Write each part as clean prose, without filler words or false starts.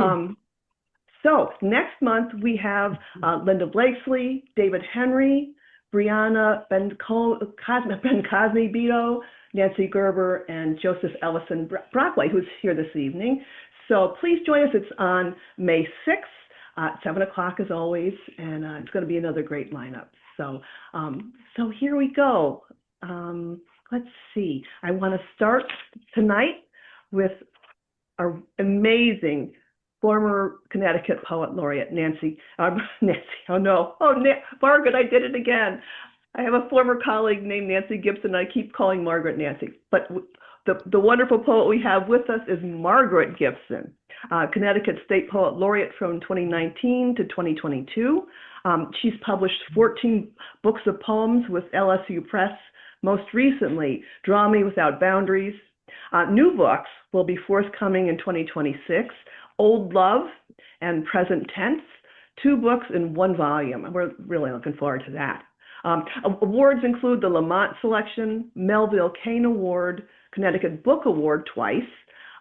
Um, so next month we have Linda Blakesley, David Henry, Brianna Ben Cosme Beto, Nancy Gerber, and Joseph Ellison Brockway, who's here this evening. So please join us. It's on May 6th at 7 o'clock as always, and it's going to be another great lineup. So, so here we go. Let's see. I want to start tonight with our amazing former Connecticut Poet Laureate, Nancy, Margaret, I did it again. I have a former colleague named Nancy Gibson, and I keep calling Margaret Nancy. But the wonderful poet we have with us is Margaret Gibson, Connecticut State Poet Laureate from 2019 to 2022. She's published 14 books of poems with LSU Press, most recently, Draw Me Without Boundaries. New books will be forthcoming in 2026, Old Love and Present Tense, 2 books in 1 volume. We're really looking forward to that. Awards include the Lamont Selection, Melville Cain Award, Connecticut Book Award twice,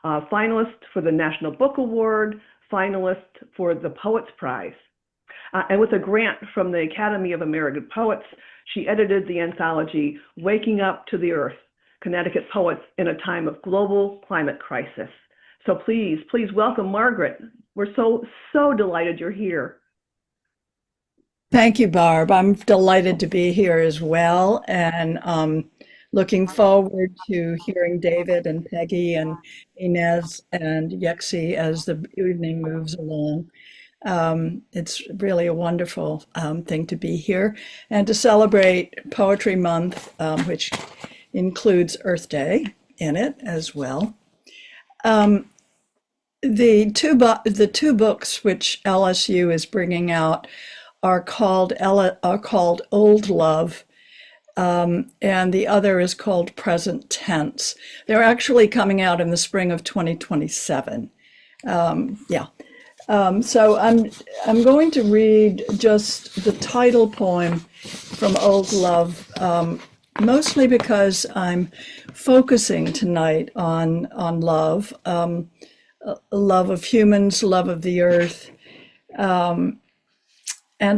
finalist for the National Book Award, finalist for the Poets Prize. And with a grant from the Academy of American Poets, she edited the anthology Waking Up to the Earth, Connecticut Poets in a Time of Global Climate Crisis. So please welcome Margaret. We're so delighted you're here. Thank you, Barb. I'm delighted to be here as well, and looking forward to hearing David and Peggy and Ines and Yexi as the evening moves along. It's really a wonderful thing to be here and to celebrate Poetry Month, which includes Earth Day in it as well. The two books which LSU is bringing out are called Old Love, and the other is called Present Tense. They're actually coming out in the spring of 2027. So I'm going to read just the title poem from Old Love, mostly because I'm focusing tonight on love. Love of humans, love of the earth, and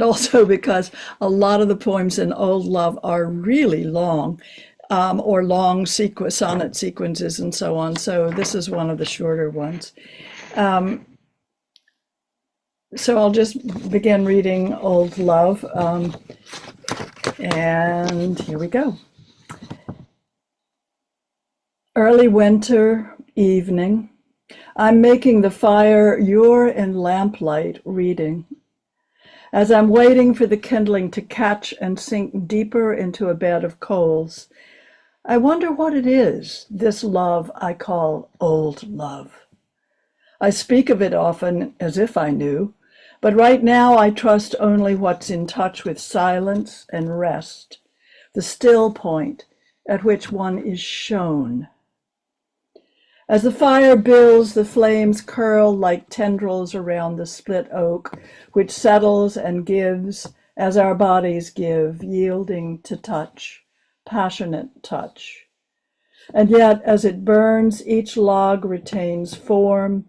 also because a lot of the poems in Old Love are really long, or long sonnet sequences and so on. So this is one of the shorter ones. So I'll just begin reading Old Love, and here we go. Early winter evening. I'm making the fire, you're in lamplight reading. As I'm waiting for the kindling to catch and sink deeper into a bed of coals, I wonder what it is, this love I call old love. I speak of it often as if I knew, but right now I trust only what's in touch with silence and rest, the still point at which one is shown. As the fire builds, the flames curl like tendrils around the split oak, which settles and gives as our bodies give, yielding to touch, passionate touch. And yet, as it burns, each log retains form,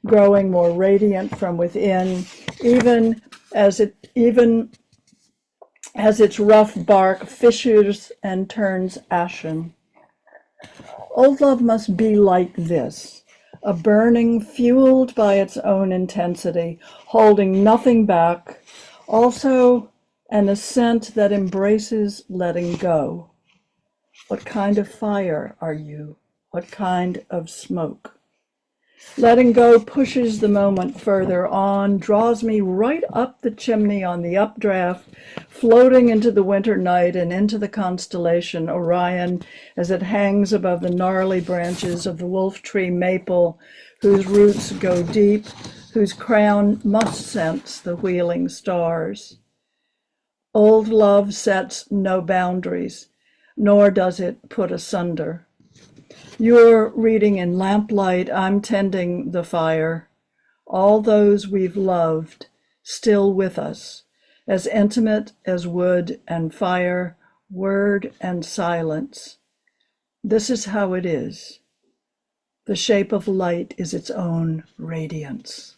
growing more radiant from within, even as its rough bark fissures and turns ashen. Old love must be like this, a burning fueled by its own intensity, holding nothing back, also an ascent that embraces letting go. What kind of fire are you? What kind of smoke? Letting go pushes the moment further on, draws me right up the chimney on the updraft, floating into the winter night and into the constellation Orion as it hangs above the gnarly branches of the wolf tree maple, whose roots go deep, whose crown must sense the wheeling stars. Old love sets no boundaries, nor does it put asunder. You're reading in lamplight, I'm tending the fire. All those we've loved, still with us, as intimate as wood and fire, word and silence. This is how it is. The shape of light is its own radiance.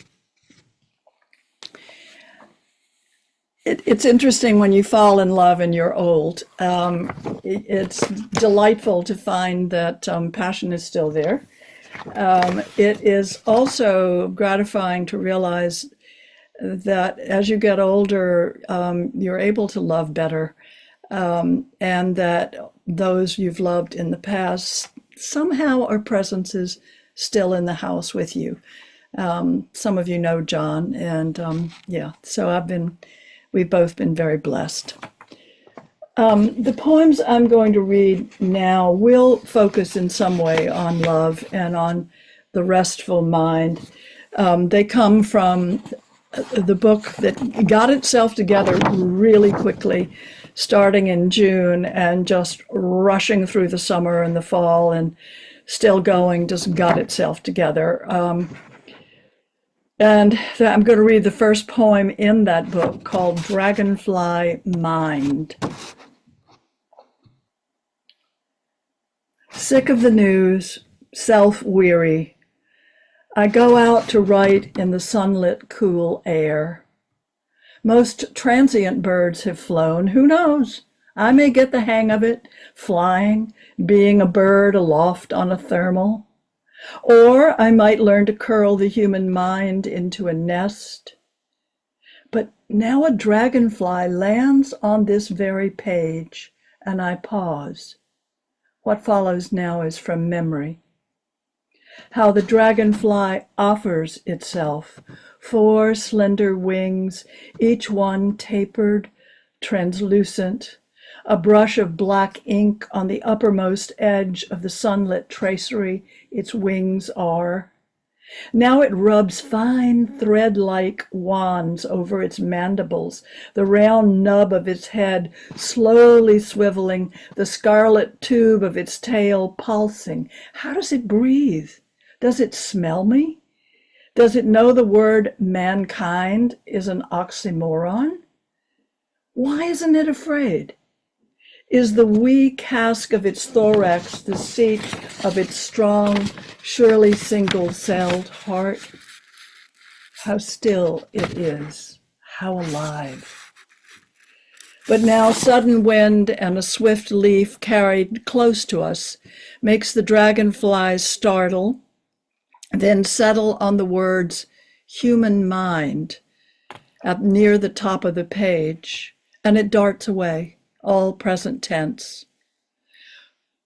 It's interesting when you fall in love and you're old. It's delightful to find that passion is still there. It is also gratifying to realize that as you get older, you're able to love better, and that those you've loved in the past somehow are presences still in the house with you. Some of you know John, and yeah, so we've both been very blessed. The poems I'm going to read now will focus in some way on love and on the restful mind. They come from the book that got itself together really quickly, starting in June and just rushing through the summer and the fall and still going, just got itself together. And I'm going to read the first poem in that book called Dragonfly Mind. Sick of the news, self-weary, I go out to write in the sunlit, cool air. Most transient birds have flown. Who knows? I may get the hang of it, flying, being a bird aloft on a thermal. Or I might learn to curl the human mind into a nest. But now a dragonfly lands on this very page, and I pause. What follows now is from memory. How the dragonfly offers itself, 4 slender wings, each one tapered, translucent, a brush of black ink on the uppermost edge of the sunlit tracery its wings are. Now it rubs fine thread-like wands over its mandibles, the round nub of its head slowly swiveling, the scarlet tube of its tail pulsing. How does it breathe? Does it smell me? Does it know the word mankind is an oxymoron? Why isn't it afraid? Is the wee cask of its thorax the seat of its strong, surely single-celled heart? How still it is, how alive. But now sudden wind and a swift leaf carried close to us makes the dragonflies startle, then settle on the words human mind near the top of the page, and it darts away, all present tense.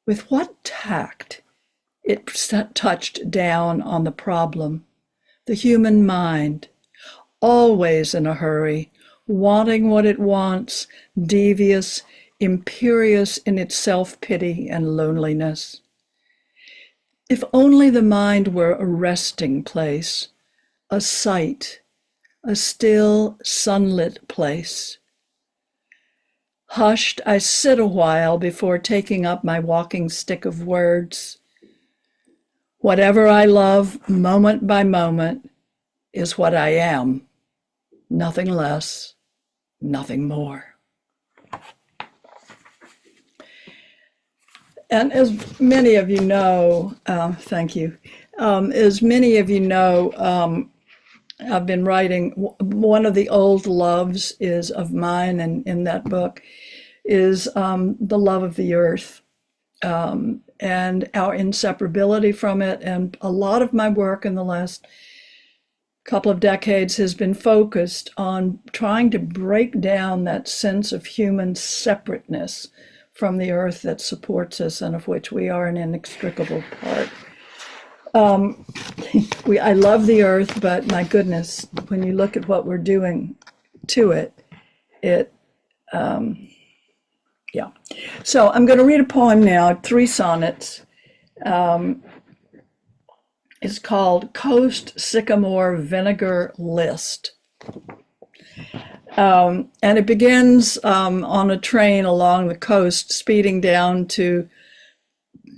With what tact it touched down on the problem, the human mind, always in a hurry, wanting what it wants, devious, imperious in its self-pity and loneliness. If only the mind were a resting place, a sight, a still, sunlit place. Hushed, I sit a while before taking up my walking stick of words. Whatever I love, moment by moment, is what I am. Nothing less, nothing more. And as many of you know, thank you. As many of you know, I've been writing, one of the old loves is of mine, and in that book is the love of the earth and our inseparability from it. And a lot of my work in the last couple of decades has been focused on trying to break down that sense of human separateness from the earth that supports us and of which we are an inextricable part. I love the earth, but my goodness, when you look at what we're doing to it, yeah. So I'm going to read a poem now, 3 sonnets. It's called Coast Sycamore Vinegar List. And it begins on a train along the coast, speeding down to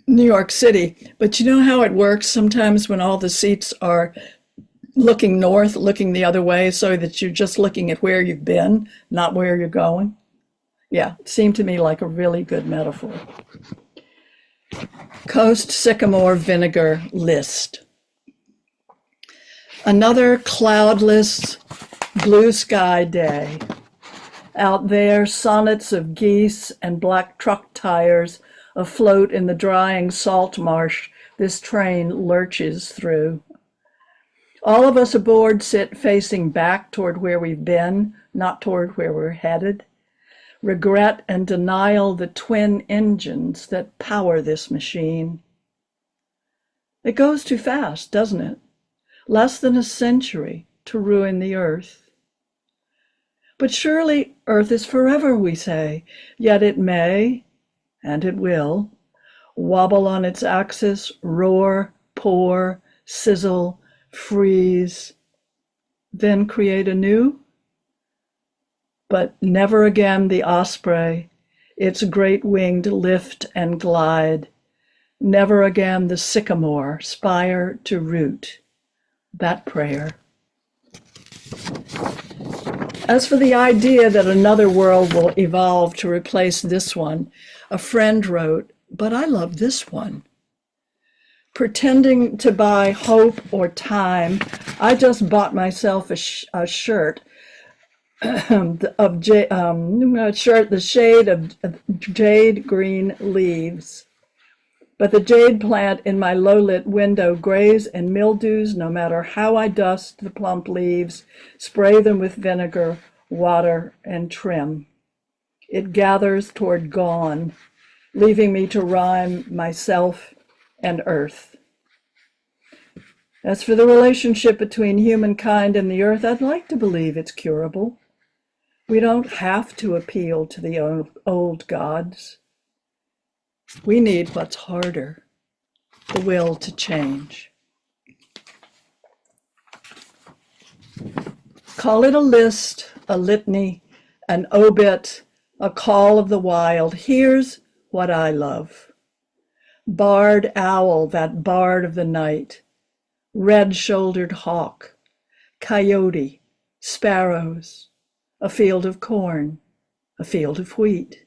New York City. But you know how it works sometimes when all the seats are looking north, looking the other way, so that you're just looking at where you've been, not where you're going? Yeah, it seemed to me like a really good metaphor. Coast Sycamore Vinegar List. Another cloudless, blue sky day. Out there, sonnets of geese and black truck tires afloat in the drying salt marsh this train lurches through. All of us aboard sit facing back toward where we've been, not toward where we're headed. Regret and denial, the twin engines that power this machine. It goes too fast, doesn't it? Less than a century to ruin the earth. But surely earth is forever, we say, yet it may, and it will, wobble on its axis, roar, pour, sizzle, freeze, then create anew. But never again the osprey, its great winged lift and glide. Never again the sycamore, spire to root. That prayer. As for the idea that another world will evolve to replace this one, a friend wrote, but I love this one. Pretending to buy hope or time, I just bought myself a shirt of the shade of jade green leaves. But the jade plant in my low-lit window grays and mildews no matter how I dust the plump leaves, spray them with vinegar, water, and trim. It gathers toward gone, leaving me to rhyme myself and earth. As for the relationship between humankind and the earth, I'd like to believe it's curable. We don't have to appeal to the old gods. We need what's harder, the will to change. Call it a list, a litany, an obit, a call of the wild. Here's what I love. Barred owl, that bard of the night. Red-shouldered hawk, coyote, sparrows, a field of corn, a field of wheat,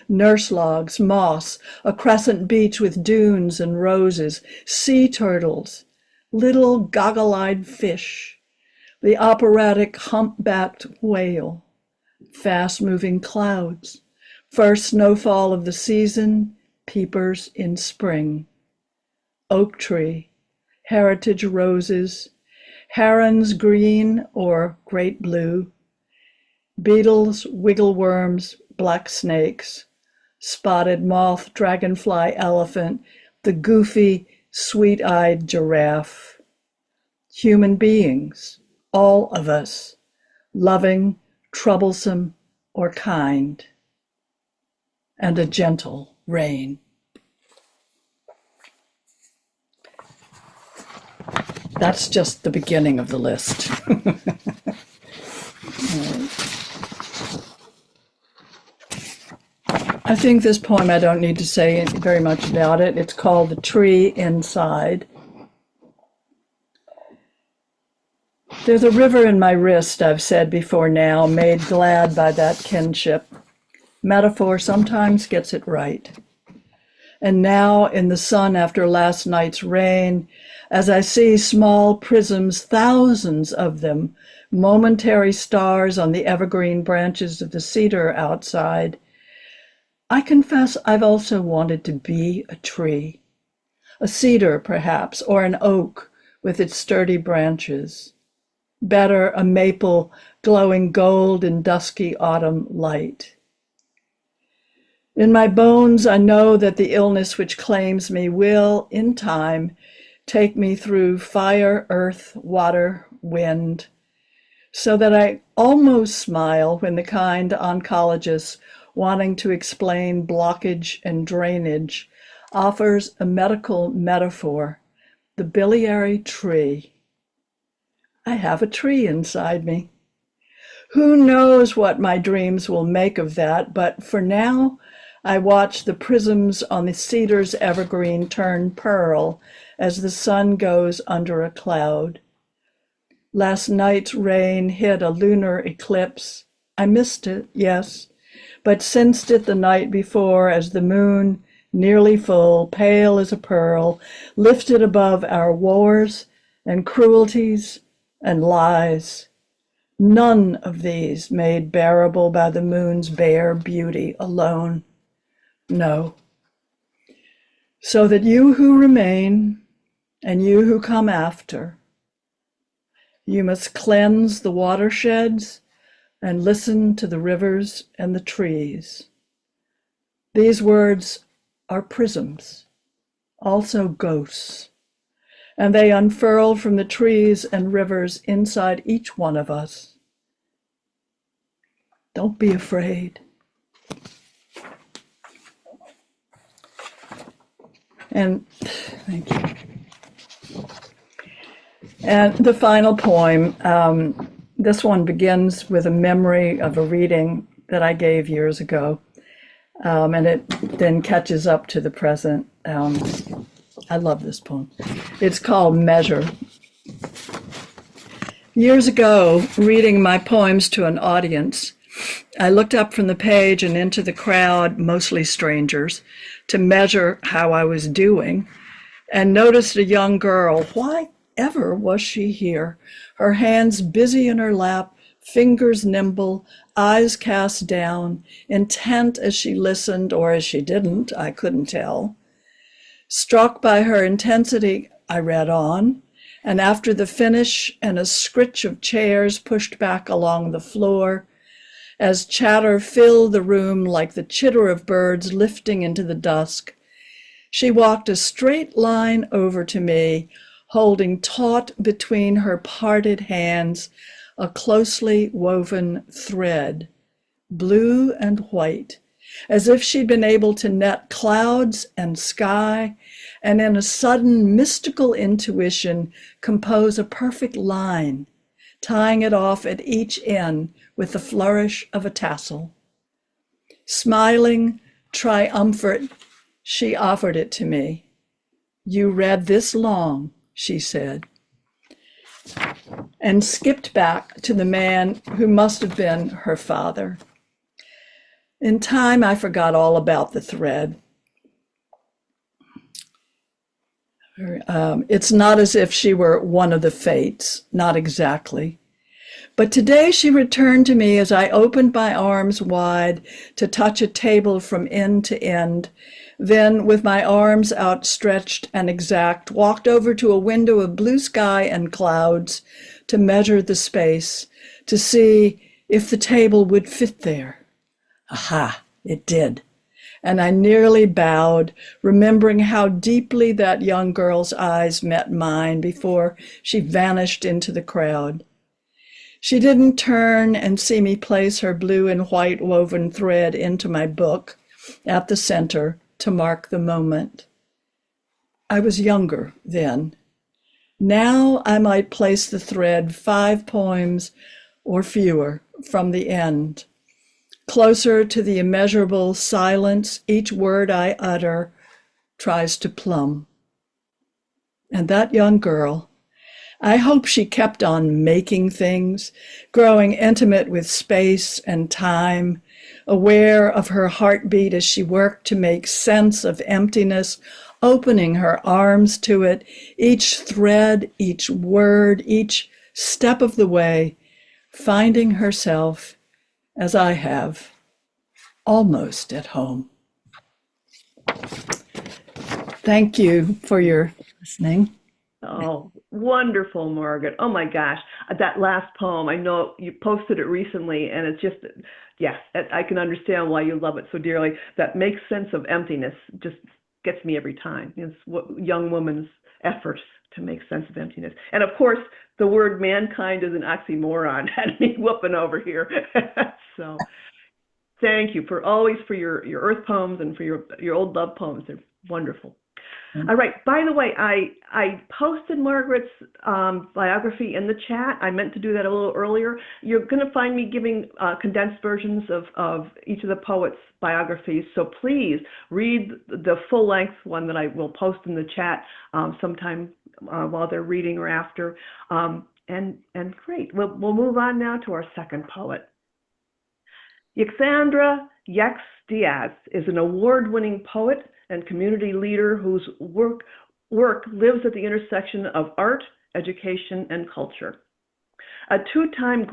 nurse logs, moss, a crescent beach with dunes and roses, sea turtles, little goggle-eyed fish, the operatic humpbacked whale, fast-moving clouds, first snowfall of the season, peepers in spring, oak tree, heritage roses, herons green or great blue, beetles, wiggle worms, black snakes, spotted moth, dragonfly, elephant, the goofy, sweet-eyed giraffe. Human beings, all of us, loving, troublesome, or kind, and a gentle rain. That's just the beginning of the list. I think this poem, I don't need to say very much about it. It's called The Tree Inside. There's a river in my wrist, I've said before now, made glad by that kinship. Metaphor sometimes gets it right. And now in the sun after last night's rain, as I see small prisms, thousands of them, momentary stars on the evergreen branches of the cedar outside, I confess I've also wanted to be a tree, a cedar perhaps, or an oak with its sturdy branches. Better, a maple glowing gold in dusky autumn light. In my bones, I know that the illness which claims me will, in time, take me through fire, earth, water, wind, so that I almost smile when the kind oncologist, wanting to explain blockage and drainage, offers a medical metaphor, the biliary tree. I have a tree inside me. Who knows what my dreams will make of that, but for now, I watch the prisms on the cedar's evergreen turn pearl as the sun goes under a cloud. Last night's rain hid a lunar eclipse. I missed it, yes, but sensed it the night before as the moon, nearly full, pale as a pearl, lifted above our wars and cruelties and lies, None of these made bearable by the moon's bare beauty alone. No. So that you who remain and you who come after, you must cleanse the watersheds and listen to the rivers and the trees. These words are prisms, also ghosts, and they unfurl from the trees and rivers inside each one of us. Don't be afraid. And thank you. And the final poem, this one begins with a memory of a reading that I gave years ago, and it then catches up to the present. I love this poem. It's called Measure. Years ago, reading my poems to an audience, I looked up from the page and into the crowd, mostly strangers, to measure how I was doing, and noticed a young girl. Why ever was she here? Her hands busy in her lap, fingers nimble, eyes cast down, intent as she listened or as she didn't, I couldn't tell. Struck by her intensity, I read on, and after the finish and a scritch of chairs pushed back along the floor, as chatter filled the room like the chitter of birds lifting into the dusk, she walked a straight line over to me, holding taut between her parted hands a closely woven thread, blue and white, as if she'd been able to net clouds and sky, and in a sudden mystical intuition compose a perfect line, tying it off at each end with the flourish of a tassel. Smiling, triumphant, she offered it to me. You read this long, she said, and skipped back to the man who must have been her father. In time, I forgot all about the thread. It's not as if she were one of the fates, not exactly. But today she returned to me as I opened my arms wide to touch a table from end to end, then with my arms outstretched and exact, walked over to a window of blue sky and clouds to measure the space, to see if the table would fit there. Aha, it did. And I nearly bowed, remembering how deeply that young girl's eyes met mine before she vanished into the crowd. She didn't turn and see me place her blue and white woven thread into my book at the center to mark the moment. I was younger then. Now I might place the thread 5 poems or fewer from the end, closer to the immeasurable silence each word I utter tries to plumb. And that young girl, I hope she kept on making things, growing intimate with space and time, aware of her heartbeat as she worked to make sense of emptiness, opening her arms to it, each thread, each word, each step of the way, finding herself, as I have, almost at home. Thank you for your listening. Oh, wonderful, Margaret. Oh my gosh. That last poem, I know you posted it recently, and it's just, yes, I can understand why you love it so dearly. That makes sense of emptiness just gets me every time. It's what young woman's efforts to make sense of emptiness. And of course, the word mankind is an oxymoron. Had me whooping over here. So thank you for always for your earth poems and for your old love poems. They're wonderful. All right. By the way, I posted Margaret's biography in the chat. I meant to do that a little earlier. You're going to find me giving condensed versions of each of the poets' biographies. So please read the full-length one that I will post in the chat sometime while they're reading or after. And great. We'll move on now to our second poet. Yxandra Yex Diaz is an award-winning poet and community leader whose work lives at the intersection of art, education, and culture. a two-time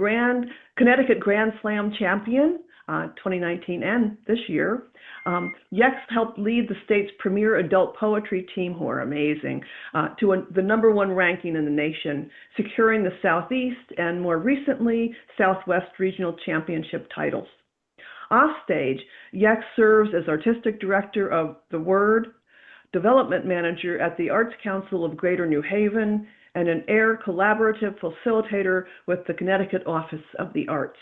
Connecticut Grand Slam champion, 2019 and this year. Yex helped lead the state's premier adult poetry team, who are amazing, to the #1 ranking in the nation, securing the Southeast and more recently Southwest Regional Championship titles. Offstage, Yex serves as artistic director of The Word, development manager at the Arts Council of Greater New Haven, and an AIR collaborative facilitator with the Connecticut Office of the Arts,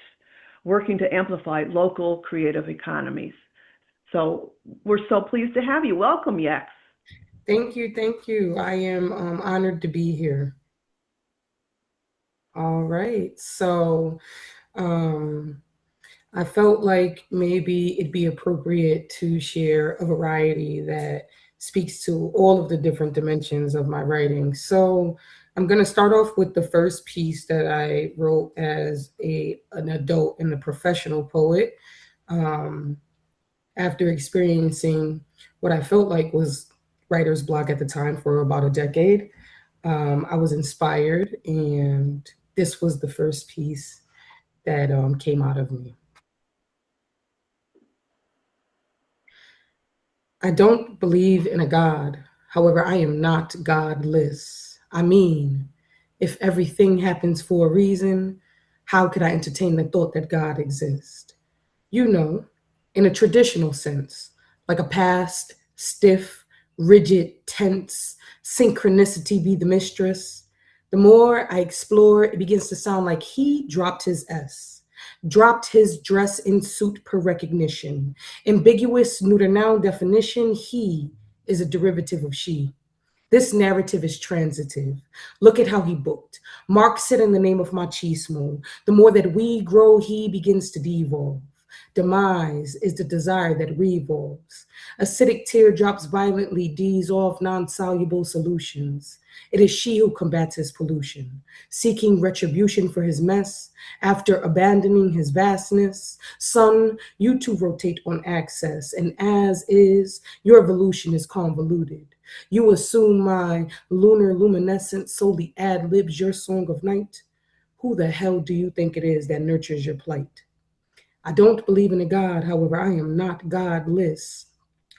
working to amplify local creative economies. So we're so pleased to have you. Welcome, Yex. Thank you, thank you. I am honored to be here. All right, so I felt like maybe it'd be appropriate to share a variety that speaks to all of the different dimensions of my writing. So I'm going to start off with the first piece that I wrote as an adult and a professional poet. After experiencing what I felt like was writer's block at the time for about a decade, I was inspired, and this was the first piece that came out of me. I don't believe in a God. However, I am not godless. I mean, if everything happens for a reason, how could I entertain the thought that God exists? You know, in a traditional sense, like a past, stiff, rigid, tense, synchronicity be the mistress. The more I explore, it begins to sound like he dropped his S, dropped his dress in suit per recognition. Ambiguous neuter noun definition, he is a derivative of she. This narrative is transitive. Look at how he booked. Mark said in the name of machismo, the more that we grow, he begins to devolve. Demise is the desire that revolves. Acidic teardrops violently dissolve non-soluble solutions. It is she who combats his pollution, seeking retribution for his mess after abandoning his vastness. Son, you too rotate on axis, and as is, your evolution is convoluted. You assume my lunar luminescence solely ad-libs your song of night. Who the hell do you think it is that nurtures your plight? I don't believe in a God, however, I am not godless.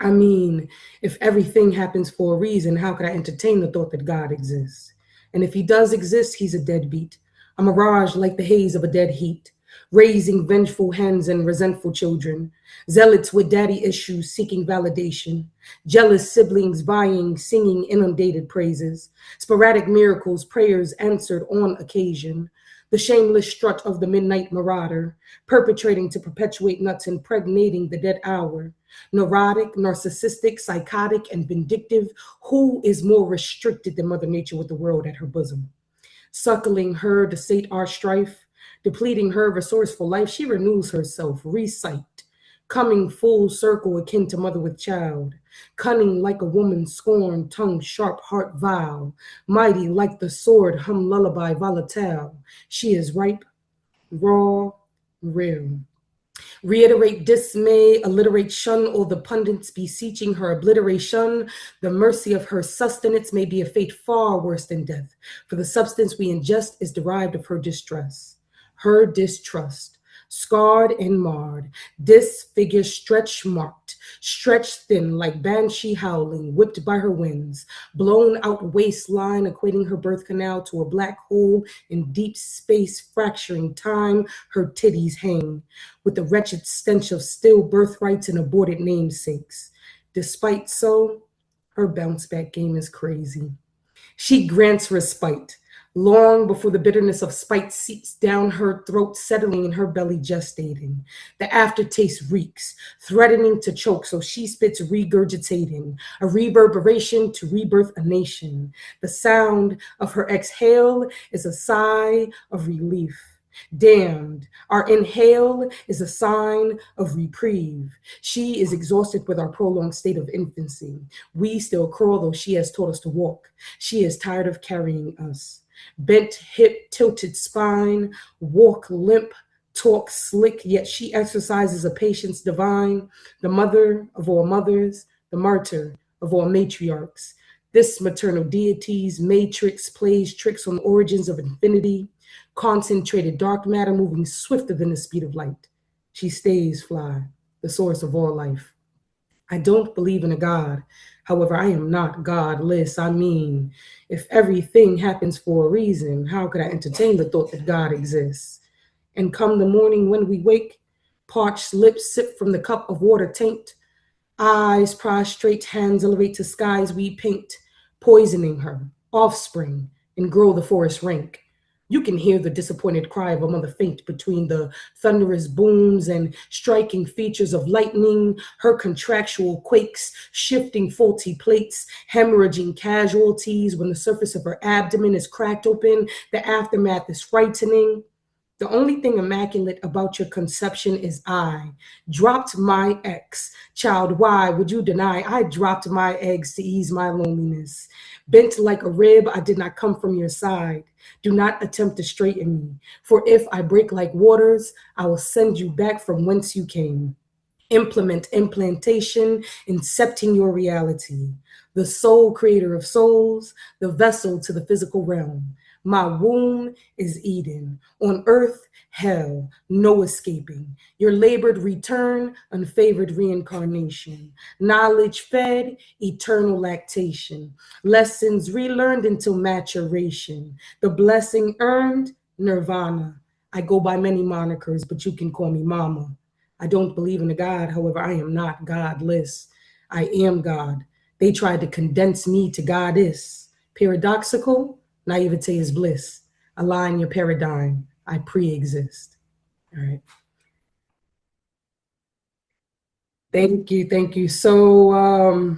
I mean, if everything happens for a reason, how could I entertain the thought that God exists? And if he does exist, he's a deadbeat, a mirage like the haze of a dead heat, raising vengeful hens and resentful children, zealots with daddy issues seeking validation, jealous siblings vying, singing inundated praises, sporadic miracles, prayers answered on occasion, the shameless strut of the midnight marauder, perpetrating to perpetuate nuts, impregnating the dead hour. Neurotic, narcissistic, psychotic, and vindictive, who is more restricted than Mother Nature with the world at her bosom? Suckling her to sate our strife, depleting her resourceful life, she renews herself, recite, coming full circle akin to mother with child, cunning like a woman scorned, tongue sharp, heart vile, mighty like the sword, hum lullaby volatile. She is ripe, raw, real. Reiterate dismay, alliterate shun, all the pundits beseeching her obliteration. The mercy of her sustenance may be a fate far worse than death, for the substance we ingest is derived of her distress, her distrust. Scarred and marred, disfigured, stretch marked, stretched thin like banshee howling, whipped by her winds, blown out waistline, equating her birth canal to a black hole in deep space, fracturing time, her titties hang, with the wretched stench of still birthrights and aborted namesakes. Despite so, her bounce back game is crazy. She grants respite, long before the bitterness of spite seeps down her throat, settling in her belly, gestating. The aftertaste reeks, threatening to choke, so she spits regurgitating, a reverberation to rebirth a nation. The sound of her exhale is a sigh of relief. Damned, our inhale is a sign of reprieve. She is exhausted with our prolonged state of infancy. We still crawl, though she has taught us to walk. She is tired of carrying us. Bent hip, tilted spine, walk limp, talk slick, yet she exercises a patience divine, the mother of all mothers, the martyr of all matriarchs. This maternal deity's matrix plays tricks on the origins of infinity, concentrated dark matter moving swifter than the speed of light. She stays fly, the source of all life. I don't believe in a God. However, I am not godless. I mean, if everything happens for a reason, how could I entertain the thought that God exists? And come the morning when we wake, parched lips sip from the cup of water taint, eyes prostrate, hands elevate to skies we paint, poisoning her offspring and grow the forest rank. You can hear the disappointed cry of a mother faint between the thunderous booms and striking features of lightning, her contractual quakes, shifting faulty plates, hemorrhaging casualties when the surface of her abdomen is cracked open. The aftermath is frightening. The only thing immaculate about your conception is I dropped my ex. Child, why would you deny? I dropped my eggs to ease my loneliness. Bent like a rib, I did not come from your side. Do not attempt to straighten me. For if I break like waters, I will send you back from whence you came. Implement implantation, incepting your reality. The sole creator of souls, the vessel to the physical realm. My womb is Eden. On earth, hell, no escaping. Your labored return, unfavored reincarnation. Knowledge fed, eternal lactation. Lessons relearned until maturation. The blessing earned, nirvana. I go by many monikers, but you can call me mama. I don't believe in a God. However, I am not godless. I am God. They tried to condense me to goddess. Paradoxical? Naivete is bliss. Align your paradigm. I pre-exist. All right. Thank you. Thank you. So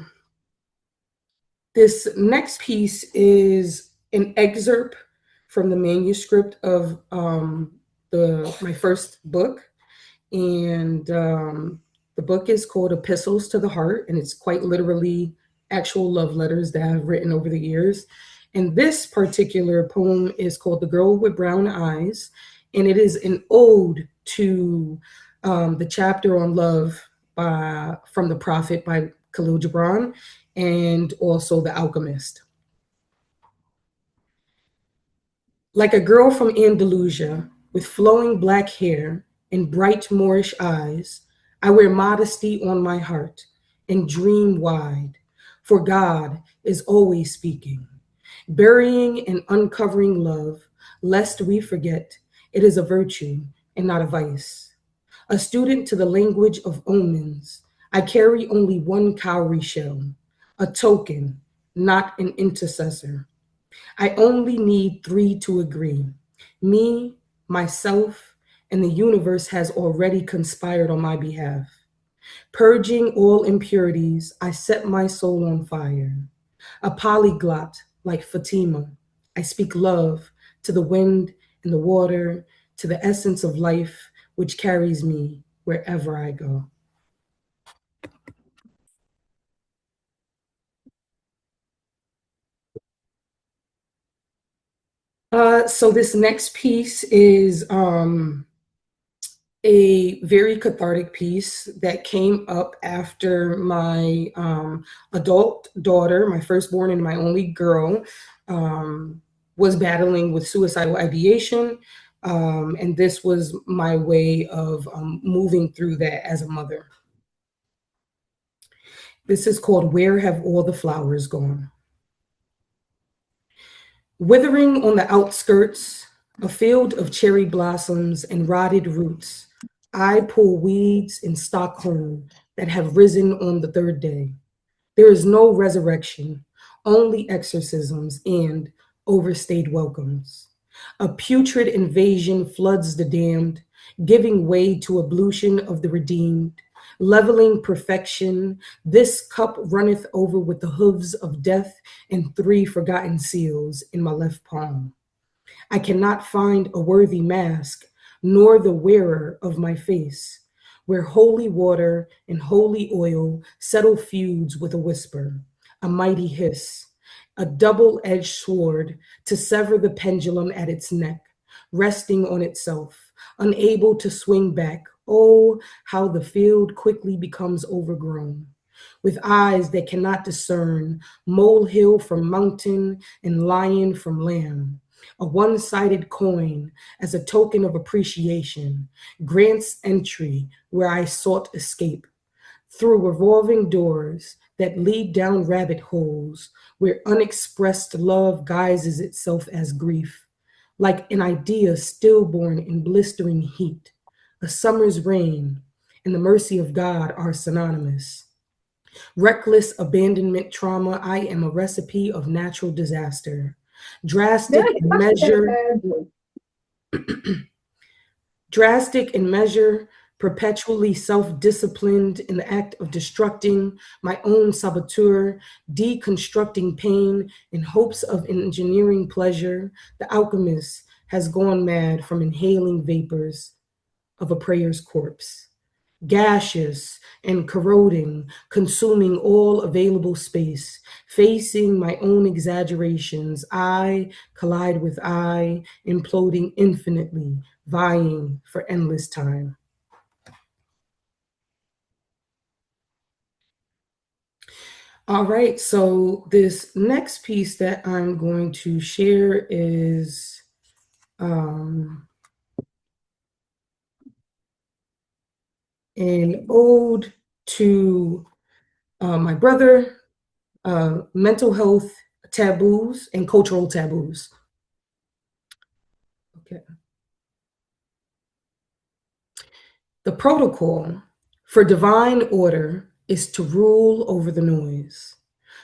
this next piece is an excerpt from the manuscript of my first book. And the book is called Epistles to the Heart, and it's quite literally actual love letters that I've written over the years. And this particular poem is called The Girl with Brown Eyes, and it is an ode to the chapter on love from The Prophet by Khalil Gibran, and also The Alchemist. Like a girl from Andalusia with flowing black hair and bright Moorish eyes, I wear modesty on my heart and dream wide, for God is always speaking, burying and uncovering love, lest we forget it is a virtue and not a vice. A student to the language of omens, I carry only one cowrie shell, a token, not an intercessor. I only need 3 to agree. Me, myself, and the universe has already conspired on my behalf. Purging all impurities, I set my soul on fire. A polyglot like Fatima, I speak love to the wind and the water, to the essence of life, which carries me wherever I go. So this next piece is a very cathartic piece that came up after my adult daughter, my firstborn and my only girl, was battling with suicidal ideation. And this was my way of moving through that as a mother. This is called Where Have All the Flowers Gone? Withering on the outskirts, a field of cherry blossoms and rotted roots, I pull weeds in Stockholm that have risen on the 3rd day. There is no resurrection, only exorcisms and overstayed welcomes. A putrid invasion floods the damned, giving way to ablution of the redeemed, leveling perfection. This cup runneth over with the hooves of death and 3 forgotten seals in my left palm. I cannot find a worthy mask, nor the wearer of my face, where holy water and holy oil settle feuds with a whisper, a mighty hiss, a double-edged sword to sever the pendulum at its neck, resting on itself, unable to swing back. Oh, how the field quickly becomes overgrown, with eyes that cannot discern molehill from mountain and lion from lamb. a one-sided coin as a token of appreciation, grants entry where I sought escape, through revolving doors that lead down rabbit holes where unexpressed love guises itself as grief, like an idea stillborn in blistering heat. A summer's rain and the mercy of God are synonymous. Reckless abandonment trauma, I am a recipe of natural disaster. Drastic in measure, drastic in measure, perpetually self-disciplined in the act of destructing my own saboteur, deconstructing pain in hopes of engineering pleasure, the alchemist has gone mad from inhaling vapors of a prayer's corpse. Gaseous and corroding, consuming all available space, facing my own exaggerations, I collide with I, imploding infinitely, vying for endless time. All right, so this next piece that I'm going to share is an ode to my brother, mental health taboos and cultural taboos. Okay. The protocol for divine order is to rule over the noise.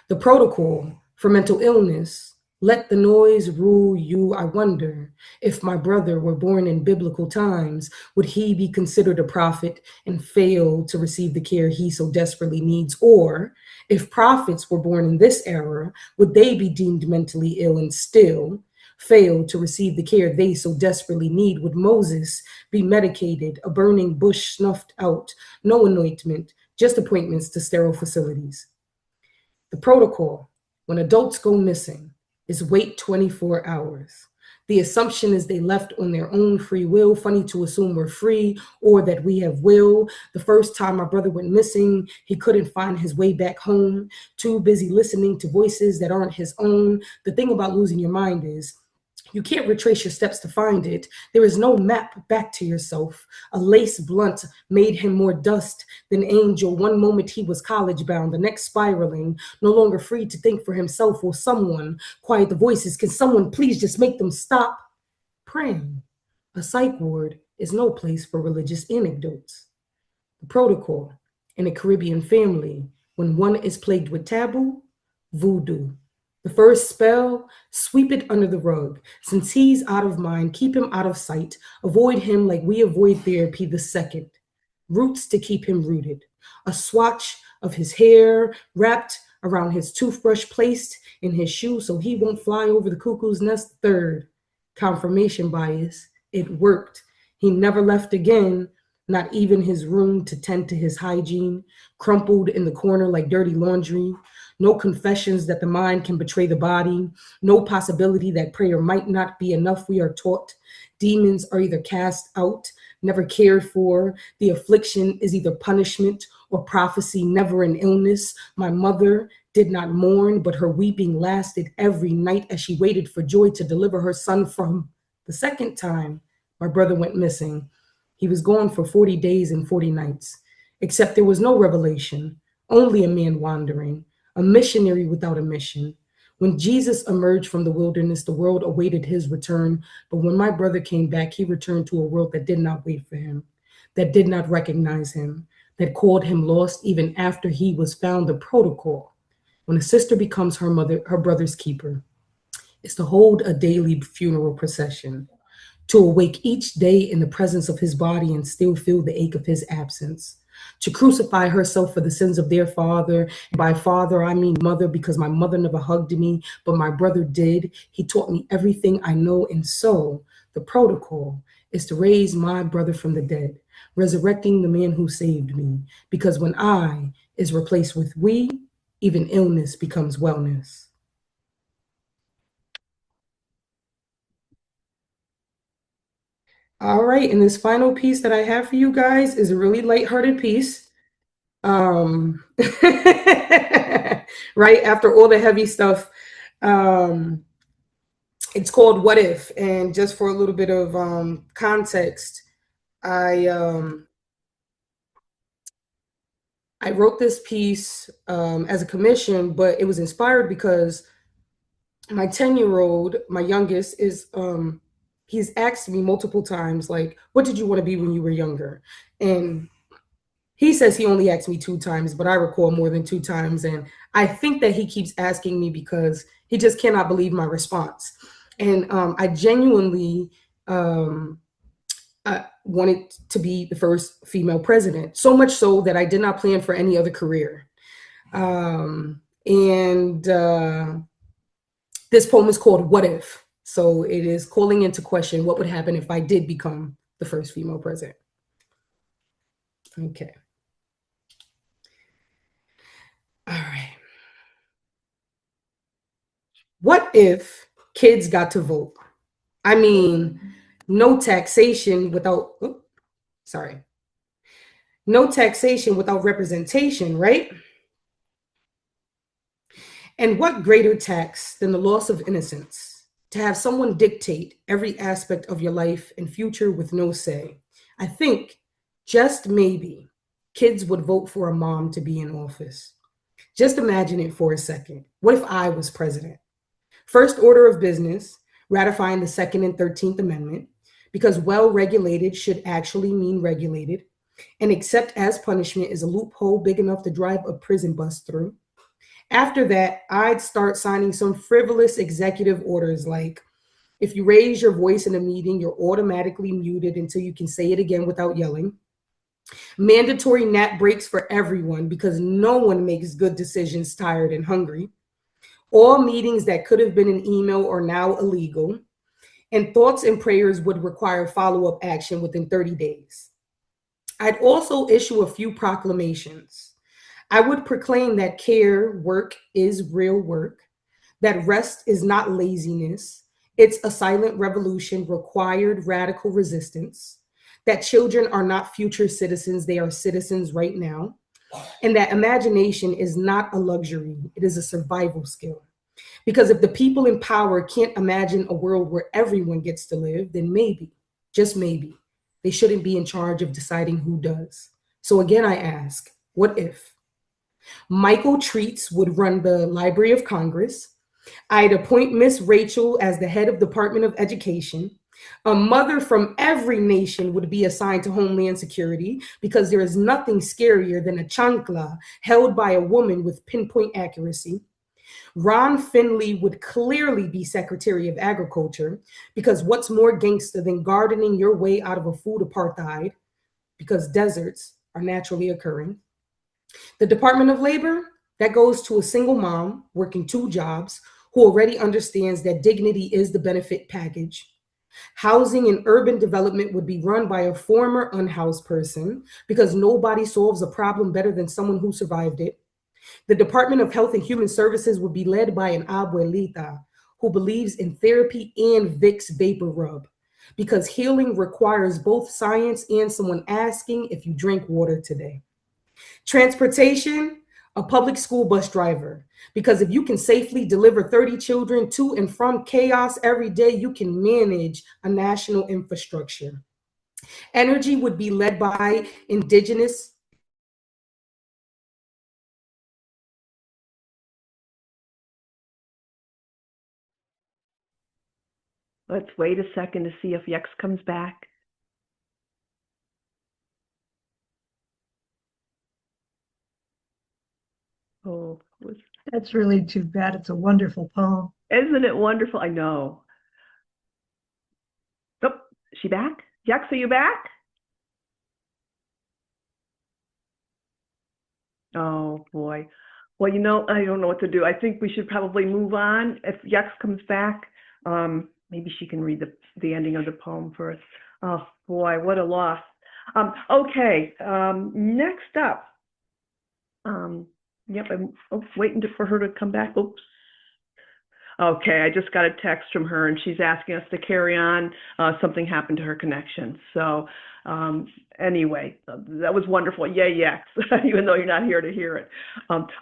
The protocol for mental illness, let the noise rule you. I wonder if my brother were born in biblical times, would he be considered a prophet and fail to receive the care he so desperately needs? Or if prophets were born in this era, would they be deemed mentally ill and still fail to receive the care they so desperately need? Would Moses be medicated, a burning bush snuffed out, no anointment, just appointments to sterile facilities? The protocol, when adults go missing, is wait 24 hours. The assumption is they left on their own free will. Funny to assume we're free or that we have will. The first time my brother went missing, he couldn't find his way back home, too busy listening to voices that aren't his own. The thing about losing your mind is you can't retrace your steps to find it. There is no map back to yourself. A lace blunt made him more dust than angel. One moment he was college bound, the next spiraling, no longer free to think for himself. Will someone quiet the voices? Can someone please just make them stop praying? A psych ward is no place for religious anecdotes. The protocol in a Caribbean family, when one is plagued with taboo, voodoo. The first spell, sweep it under the rug. Since he's out of mind, keep him out of sight. Avoid him like we avoid therapy. The second, roots to keep him rooted. A swatch of his hair wrapped around his toothbrush, placed in his shoe so he won't fly over the cuckoo's nest. Third, confirmation bias. It worked. He never left again, not even his room to tend to his hygiene, crumpled in the corner like dirty laundry. No confessions that the mind can betray the body. No possibility that prayer might not be enough. We are taught demons are either cast out, never cared for. The affliction is either punishment or prophecy, never an illness. My mother did not mourn, but her weeping lasted every night as she waited for joy to deliver her son from the second time my brother went missing. He was gone for 40 days and 40 nights, except there was no revelation, only a man wandering, a missionary without a mission. When Jesus emerged from the wilderness, the world awaited his return. But when my brother came back, he returned to a world that did not wait for him, that did not recognize him, that called him lost even after he was found. The protocol, when a sister becomes her brother's keeper, is to hold a daily funeral procession, to awake each day in the presence of his body and still feel the ache of his absence, to crucify herself for the sins of their father. And by father, I mean mother, because my mother never hugged me, but my brother did. He taught me everything I know. And so the protocol is to raise my brother from the dead, resurrecting the man who saved me. Because when I is replaced with we, even illness becomes wellness. All right, and this final piece that I have for you guys is a really lighthearted piece. Right after all the heavy stuff. It's called What If? And just for a little bit of context, I wrote this piece as a commission, but it was inspired because my 10-year-old, my youngest, is he's asked me multiple times, like, what did you want to be when you were younger? And he says he only asked me 2 times, but I recall more than 2 times. And I think that he keeps asking me because he just cannot believe my response. And I genuinely wanted to be the first female president, so much so that I did not plan for any other career. This poem is called What If? So it is calling into question what would happen if I did become the first female president. Okay. All right. What if kids got to vote? I mean, no taxation without, no taxation without representation, right? And what greater tax than the loss of innocence? To have someone dictate every aspect of your life and future with no say. I think, just maybe, kids would vote for a mom to be in office. Just imagine it for a second. What if I was president? First order of business, ratifying the Second and 13th Amendment, because well-regulated should actually mean regulated, and accept as punishment is a loophole big enough to drive a prison bus through. After that, I'd start signing some frivolous executive orders like, if you raise your voice in a meeting, you're automatically muted until you can say it again without yelling. Mandatory nap breaks for everyone because no one makes good decisions tired and hungry. All meetings that could have been an email are now illegal. And thoughts and prayers would require follow-up action within 30 days. I'd also issue a few proclamations. I would proclaim that care work is real work, that rest is not laziness, it's a silent revolution required radical resistance, that children are not future citizens, they are citizens right now, and that imagination is not a luxury, it is a survival skill. Because if the people in power can't imagine a world where everyone gets to live, then maybe, just maybe, they shouldn't be in charge of deciding who does. So again, I ask, what if? Michael Treats would run the Library of Congress. I'd appoint Miss Rachel as the head of Department of Education. A mother from every nation would be assigned to Homeland Security because there is nothing scarier than a chancla held by a woman with pinpoint accuracy. Ron Finley would clearly be Secretary of Agriculture because what's more gangster than gardening your way out of a food apartheid, because deserts are naturally occurring. The Department of Labor, that goes to a single mom working 2 jobs who already understands that dignity is the benefit package. Housing and urban development would be run by a former unhoused person because nobody solves a problem better than someone who survived it. The Department of Health and Human Services would be led by an abuelita who believes in therapy and Vicks vapor rub because healing requires both science and someone asking if you drink water today. Transportation, a public school bus driver, because if you can safely deliver 30 children to and from chaos every day, you can manage a national infrastructure. Energy would be led by indigenous. Let's wait a second to see if Yex comes back. Oh, That's really too bad. It's a wonderful poem. isn't it wonderful? I know. Oh, is she back? Yex, are you back? Oh boy. Well, I don't know what to do. I think we should probably move on. If Yex comes back, maybe she can read the ending of the poem first. Oh boy, what a loss. Okay, next up. Yep, I'm waiting for her to come back. Oops. Okay, I just got a text from her and she's asking us to carry on. Something happened to her connection. So anyway, that was wonderful. Yay, yes, even though you're not here to hear it.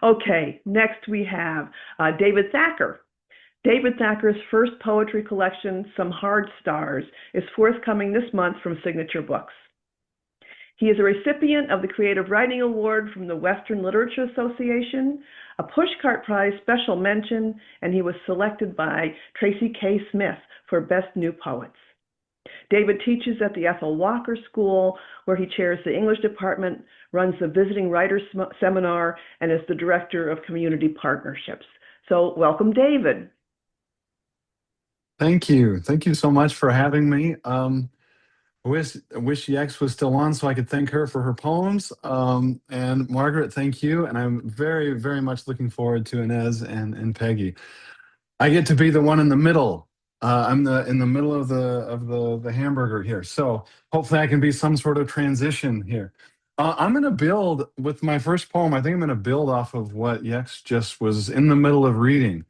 Okay, next we have David Thacker. David Thacker's first poetry collection, Some Hard Stars, is forthcoming this month from Signature Books. He is a recipient of the Creative Writing Award from the Western Literature Association, a Pushcart Prize special mention, and he was selected by Tracy K. Smith for Best New Poets. David teaches at the Ethel Walker School, where he chairs the English department, runs the Visiting Writers Seminar, and is the Director of Community Partnerships. So welcome, David. Thank you. Thank you so much for having me. I wish Yex was still on so I could thank her for her poems. And Margaret, thank you. And I'm very, very much looking forward to Ines and Peggy. I get to be the one in the middle. I'm in the middle of the hamburger here. So hopefully I can be some sort of transition here. I'm going to build with my first poem. I think I'm going to build off of what Yex just was in the middle of reading.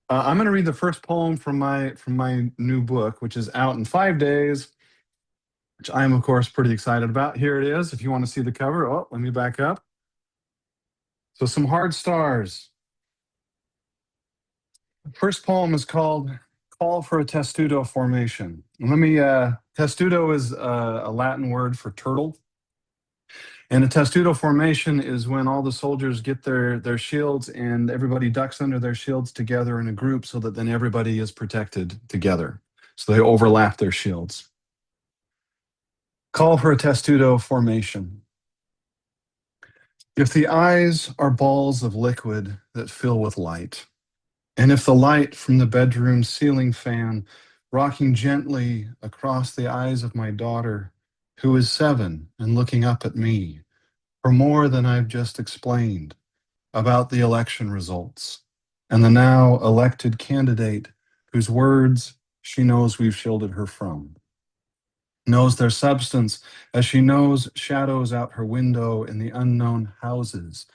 I'm going to read the first poem from my new book, which is out in 5 days, which I am, of course, pretty excited about. Here it is. If you want to see the cover. Oh, let me back up. So Some Hard Stars. The first poem is called Call for a Testudo Formation. Testudo is a Latin word for turtle. And a testudo formation is when all the soldiers get their shields and everybody ducks under their shields together in a group so that then everybody is protected together. So they overlap their shields. Call for a testudo formation. If the eyes are balls of liquid that fill with light, and if the light from the bedroom ceiling fan rocking gently across the eyes of my daughter, who is 7 and looking up at me for more than I've just explained about the election results and the now elected candidate whose words she knows we've shielded her from, knows their substance as she knows shadows out her window in the unknown houses,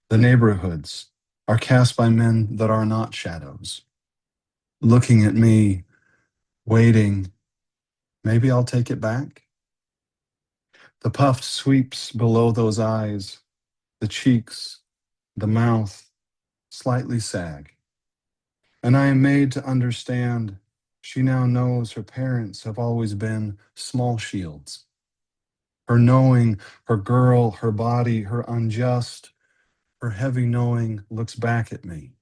the neighborhoods are cast by men that are not shadows, looking at me, waiting, maybe I'll take it back. The puffed sweeps below those eyes, the cheeks, the mouth slightly sag. And I am made to understand she now knows her parents have always been small shields. Her knowing, her girl, her body, her unjust, her heavy knowing looks back at me,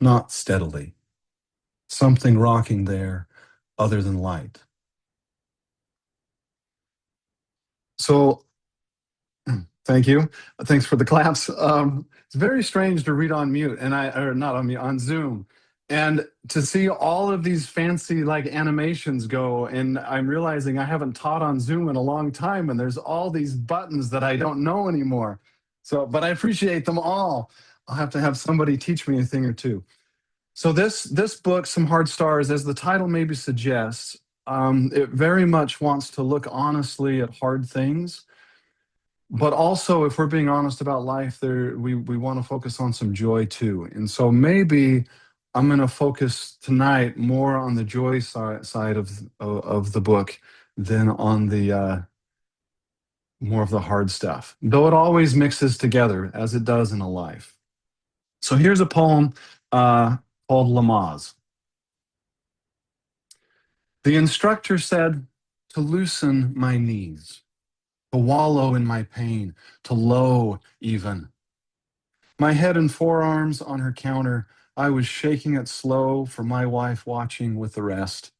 not steadily. Something rocking there other than light. So, thank you. Thanks for the claps. It's very strange to read on mute, or not on mute, on Zoom, and to see all of these fancy like animations go. And I'm realizing I haven't taught on Zoom in a long time, and there's all these buttons that I don't know anymore. So, but I appreciate them all. I'll have to have somebody teach me a thing or two. So this book, Some Hard Stars, as the title maybe suggests, it very much wants to look honestly at hard things. But also, if we're being honest about life, we want to focus on some joy too. And so maybe I'm going to focus tonight more on the joy side of the book than on the more of the hard stuff, though it always mixes together as it does in a life. So here's a poem called Lamaze. The instructor said to loosen my knees, to wallow in my pain, to low even. My head and forearms on her counter, I was shaking it slow for my wife watching with the rest.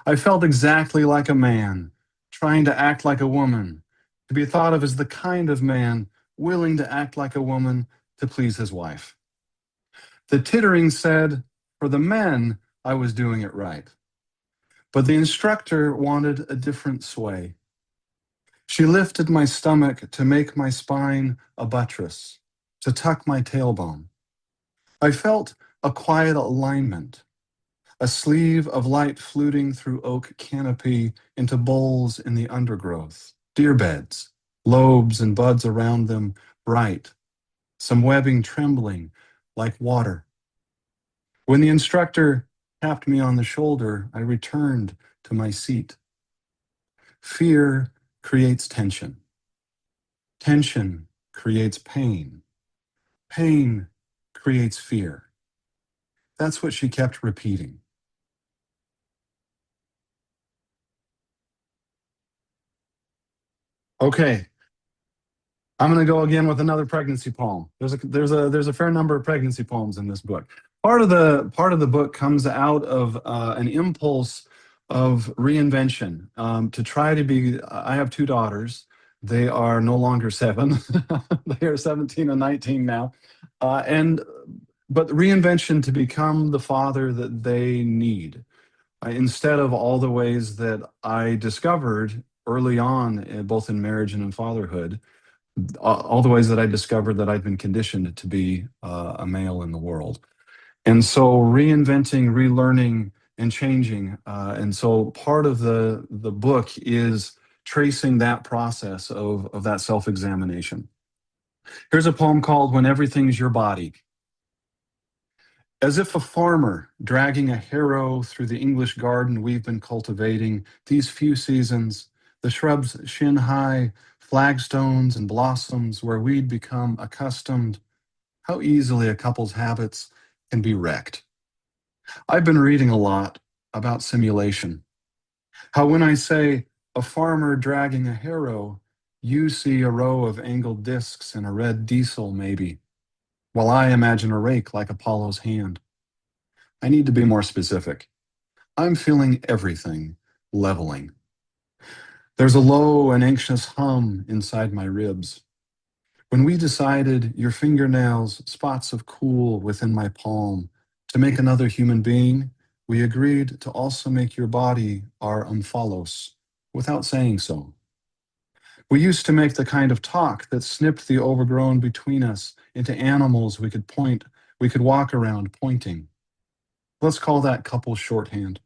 I felt exactly like a man, trying to act like a woman, to be thought of as the kind of man willing to act like a woman to please his wife. The tittering said, for the men, I was doing it right. But the instructor wanted a different sway. She lifted my stomach to make my spine a buttress, to tuck my tailbone. I felt a quiet alignment, a sleeve of light fluting through oak canopy into bowls in the undergrowth, deer beds, lobes and buds around them bright, some webbing trembling like water. When the instructor tapped me on the shoulder, I returned to my seat. Fear creates tension. Tension creates pain. Pain creates fear. That's what she kept repeating. Okay, I'm going to go again with another pregnancy poem. There's a fair number of pregnancy poems in this book. Part of the book comes out of an impulse of reinvention to try to be. I have two daughters. They are no longer 7. They are 17 and 19 now, and but reinvention to become the father that they need. Instead of all the ways that I discovered early on, both in marriage and in fatherhood, all the ways that I discovered that I'd been conditioned to be a male in the world. And so reinventing, relearning, and changing. And so part of the book is tracing that process of that self-examination. Here's a poem called When Everything's Your Body. As if a farmer dragging a harrow through the English garden we've been cultivating these few seasons, the shrubs shin high, flagstones and blossoms where we'd become accustomed, how easily a couple's habits can be wrecked. I've been reading a lot about simulation, how when I say a farmer dragging a harrow, you see a row of angled discs and a red diesel maybe, while I imagine a rake like Apollo's hand. I need to be more specific. I'm feeling everything leveling. There's a low and anxious hum inside my ribs. When we decided your fingernails, spots of cool within my palm, to make another human being, we agreed to also make your body our omphalos, without saying so. We used to make the kind of talk that snipped the overgrown between us into animals we could walk around pointing. Let's call that couple shorthand.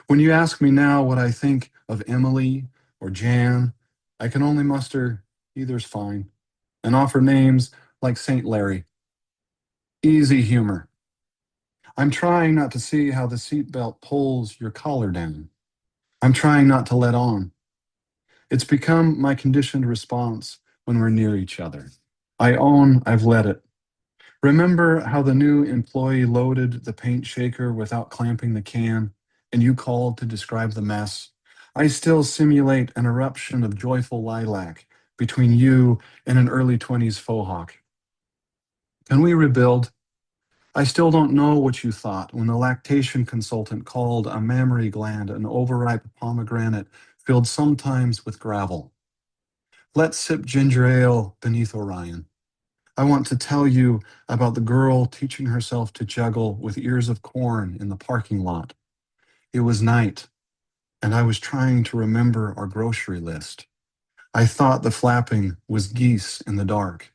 When you ask me now what I think of Emily or Jan, I can only muster either's fine and offer names like St. Larry. Easy humor. I'm trying not to see how the seatbelt pulls your collar down. I'm trying not to let on. It's become my conditioned response when we're near each other. I own I've let it. Remember how the new employee loaded the paint shaker without clamping the can, and you called to describe the mess? I still simulate an eruption of joyful lilac between you and an early 20s faux hawk. Can we rebuild? I still don't know what you thought when the lactation consultant called a mammary gland an overripe pomegranate filled sometimes with gravel. Let's sip ginger ale beneath Orion. I want to tell you about the girl teaching herself to juggle with ears of corn in the parking lot. It was night, and I was trying to remember our grocery list. I thought the flapping was geese in the dark.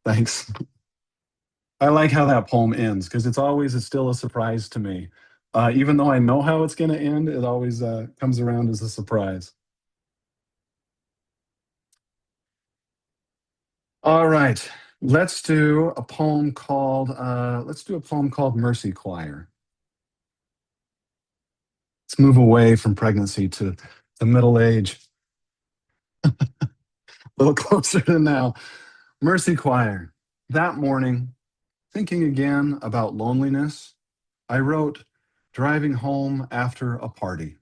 Thanks. I like how that poem ends because it's still a surprise to me. Even though I know how it's going to end, it always comes around as a surprise. All right, let's do a poem called Mercy Choir. Let's move away from pregnancy to the middle age, a little closer to now. Mercy Choir. That morning, thinking again about loneliness, I wrote, driving home after a party.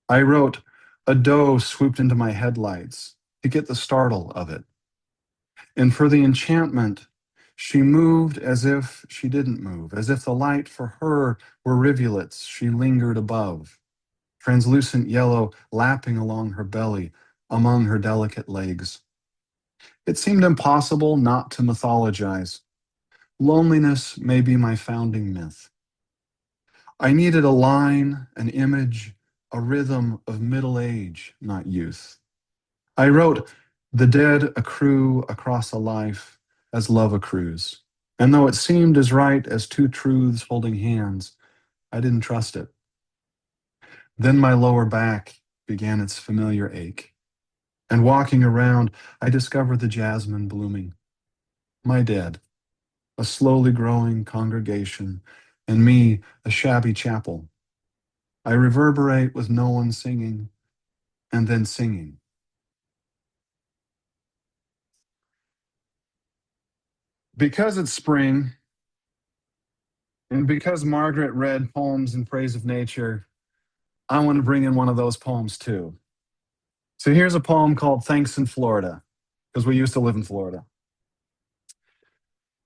I wrote, a doe swooped into my headlights to get the startle of it. And for the enchantment, she moved as if she didn't move, as if the light for her were rivulets she lingered above, translucent yellow lapping along her belly, among her delicate legs. It seemed impossible not to mythologize. Loneliness may be my founding myth. I needed a line, an image, a rhythm of middle age, not youth. I wrote, the dead accrue across a life as love accrues. And though it seemed as right as two truths holding hands, I didn't trust it. Then my lower back began its familiar ache. And walking around, I discovered the jasmine blooming. My dead, a slowly growing congregation, and me, a shabby chapel. I reverberate with no one singing, and then singing. Because it's spring, and because Margaret read poems in praise of nature, I want to bring in one of those poems too. So here's a poem called Thanks in Florida, because we used to live in Florida.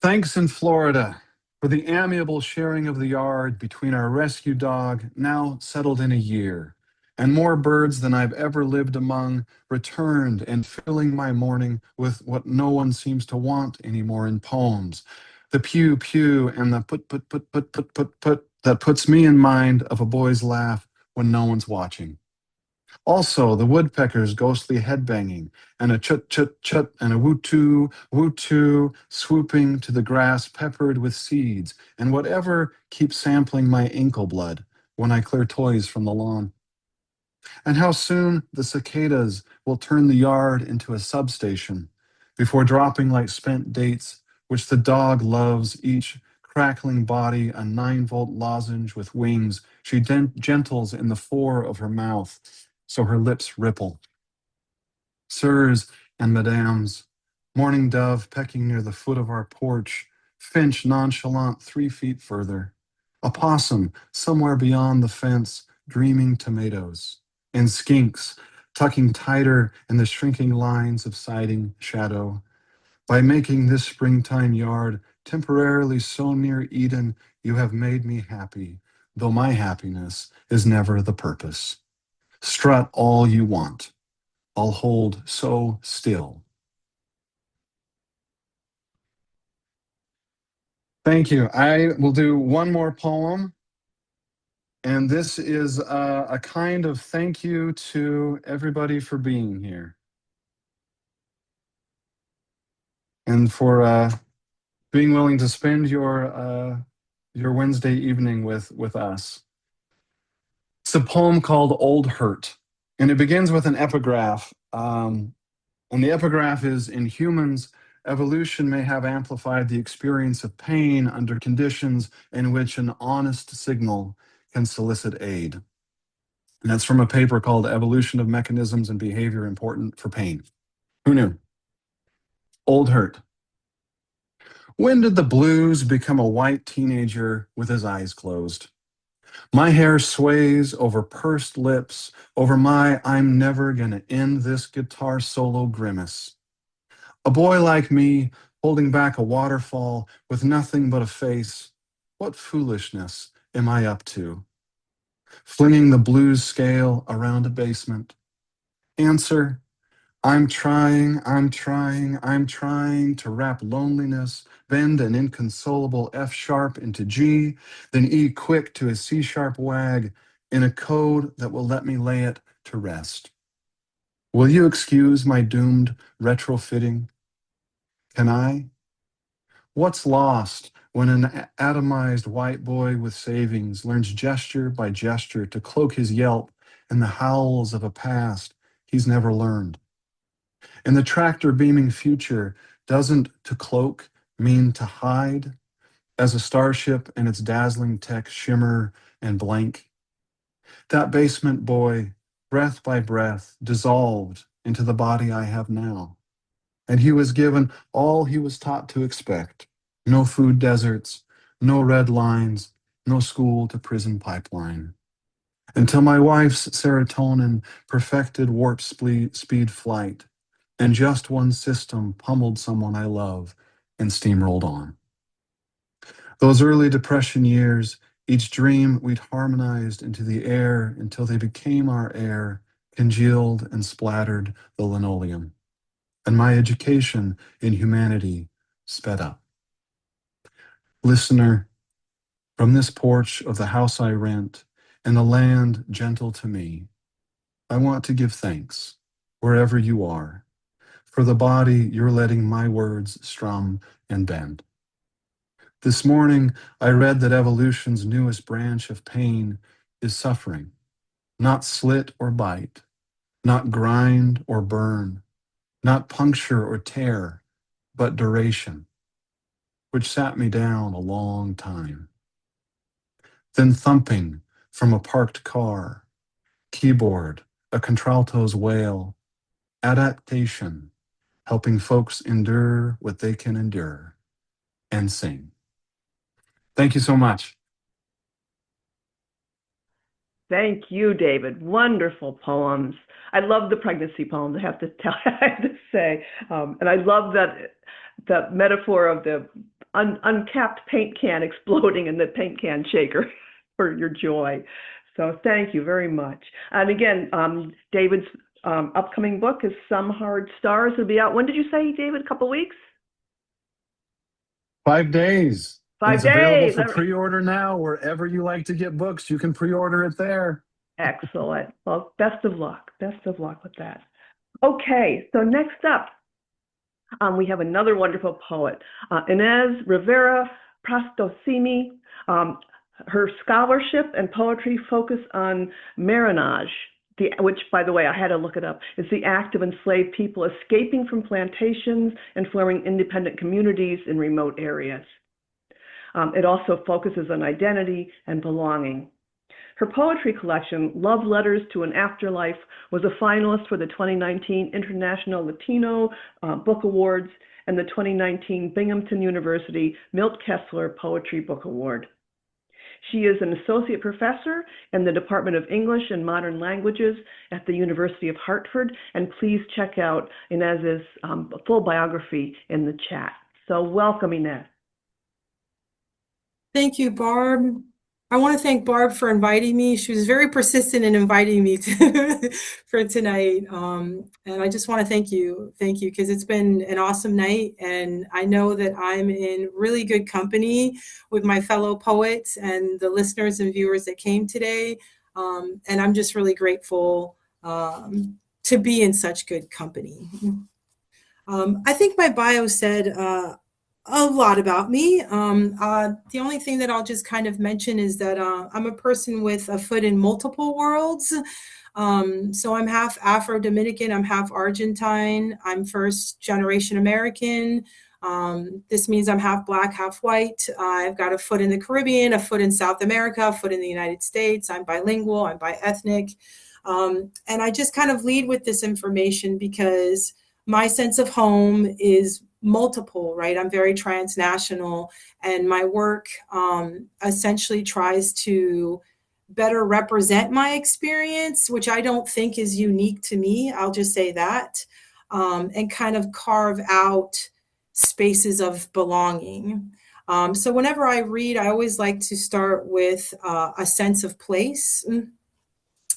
Thanks in Florida for the amiable sharing of the yard between our rescue dog, now settled in a year, and more birds than I've ever lived among returned and filling my morning with what no one seems to want anymore in poems. The pew pew and the put that puts me in mind of a boy's laugh when no one's watching. Also, the woodpecker's ghostly headbanging, and a chut chut chut, and a woo too, swooping to the grass peppered with seeds, and whatever keeps sampling my ankle blood when I clear toys from the lawn. And how soon the cicadas will turn the yard into a substation before dropping like spent dates, which the dog loves, each crackling body a 9-volt lozenge with wings she gentles in the fore of her mouth so her lips ripple. Sirs and madams, morning dove pecking near the foot of our porch, finch nonchalant 3 feet further, a possum somewhere beyond the fence dreaming tomatoes, and skinks tucking tighter in the shrinking lines of siding shadow. By making this springtime yard temporarily so near Eden, you have made me happy, though my happiness is never the purpose. Strut all you want. I'll hold so still. Thank you. I will do one more poem. And this is a kind of thank you to everybody for being here and for being willing to spend your Wednesday evening with us. It's a poem called Old Hurt, and it begins with an epigraph. And the epigraph is, in humans, evolution may have amplified the experience of pain under conditions in which an honest signal can solicit aid. And that's from a paper called Evolution of Mechanisms and Behavior Important for Pain. Who knew? Old Hurt. When did the blues become a white teenager with his eyes closed? My hair sways over pursed lips, over my I'm never gonna end this guitar solo grimace. A boy like me, holding back a waterfall with nothing but a face. What foolishness am I up to? Flinging the blues scale around a basement. Answer, I'm trying to wrap loneliness, bend an inconsolable F sharp into G, then E quick to a C sharp wag in a code that will let me lay it to rest. Will you excuse my doomed retrofitting? Can I? What's lost when an atomized white boy with savings learns gesture by gesture to cloak his yelp in the howls of a past he's never learned? And the tractor beaming future doesn't to cloak mean to hide as a starship and its dazzling tech shimmer and blank? That basement boy, breath by breath, dissolved into the body I have now. And he was given all he was taught to expect. No food deserts, no red lines, no school to prison pipeline. Until my wife's serotonin perfected warp speed flight, and just one system pummeled someone I love and steamrolled on. Those early depression years, each dream we'd harmonized into the air until they became our air, congealed and splattered the linoleum. And my education in humanity sped up. Listener, from this porch of the house I rent, and a land gentle to me, I want to give thanks, wherever you are, for the body you're letting my words strum and bend. This morning, I read that evolution's newest branch of pain is suffering, not slit or bite, not grind or burn, not puncture or tear, but duration, which sat me down a long time. Then thumping from a parked car, keyboard, a contralto's wail, adaptation, helping folks endure what they can endure. and sing. Thank you so much. Thank you, David. Wonderful poems. I love the pregnancy poems, I have to say. And I love that metaphor of the uncapped paint can exploding in the paint can shaker for your joy. So thank you very much. And again, David's upcoming book is Some Hard Stars. It'll be out, when did you say, David? A couple weeks? 5 days. 5 It's available days. for pre-order now. Wherever you like to get books, you can pre-order it there. Excellent. Well, best of luck. Best of luck with that. Okay, so next up, we have another wonderful poet, Ines Rivera Prosdocimi. Her scholarship and poetry focus on marronage, which, by the way, I had to look it up, is the act of enslaved people escaping from plantations and forming independent communities in remote areas. It also focuses on identity and belonging. Her poetry collection, Love Letters to an Afterlife, was a finalist for the 2019 International Latino Book Awards and the 2019 Binghamton University Milt Kessler Poetry Book Award. She is an associate professor in the Department of English and Modern Languages at the University of Hartford, and please check out Ines's full biography in the chat. So welcome, Ines. Thank you, Barb. I want to thank Barb for inviting me. She was very persistent in inviting me for tonight. And I just want to thank you, because it's been an awesome night. And I know that I'm in really good company with my fellow poets and the listeners and viewers that came today. And I'm just really grateful to be in such good company. I think my bio said a lot about me. The only thing that I'll just kind of mention is that I'm a person with a foot in multiple worlds. So I'm half Afro-Dominican, I'm half Argentine, I'm first generation American. This means I'm half Black, half white. I've got a foot in the Caribbean, a foot in South America, a foot in the United States. I'm bilingual, I'm bi-ethnic. And I just kind of lead with this information because my sense of home is multiple, right? I'm very transnational, and my work essentially tries to better represent my experience, which I don't think is unique to me. I'll just say that, and kind of carve out spaces of belonging. So whenever I read, I always like to start with a sense of place.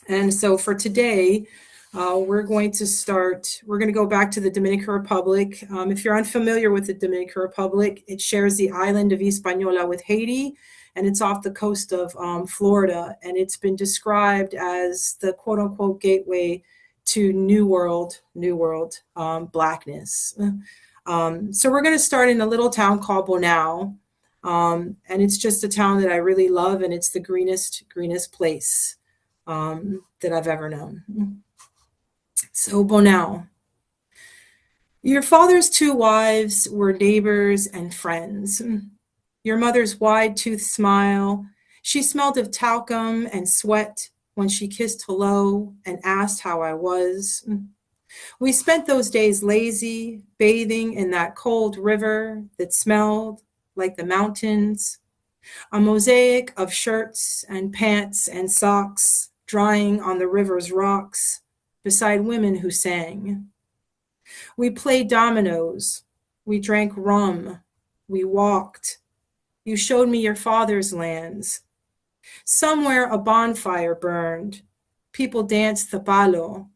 And so for today, we're going to go back to the Dominican Republic. If you're unfamiliar with the Dominican Republic, it shares the island of Hispaniola with Haiti, and it's off the coast of Florida. And it's been described as the quote unquote gateway to New World Blackness. So we're going to start in a little town called Bonao. And it's just a town that I really love, and it's the greenest place that I've ever known. So Bonao. Your father's 2 wives were neighbors and friends. Your mother's wide-toothed smile, she smelled of talcum and sweat when she kissed hello and asked how I was. We spent those days lazy, bathing in that cold river that smelled like the mountains, a mosaic of shirts and pants and socks drying on the river's rocks, beside women who sang. We played dominoes, we drank rum, we walked. You showed me your father's lands. Somewhere a bonfire burned. People danced the palo.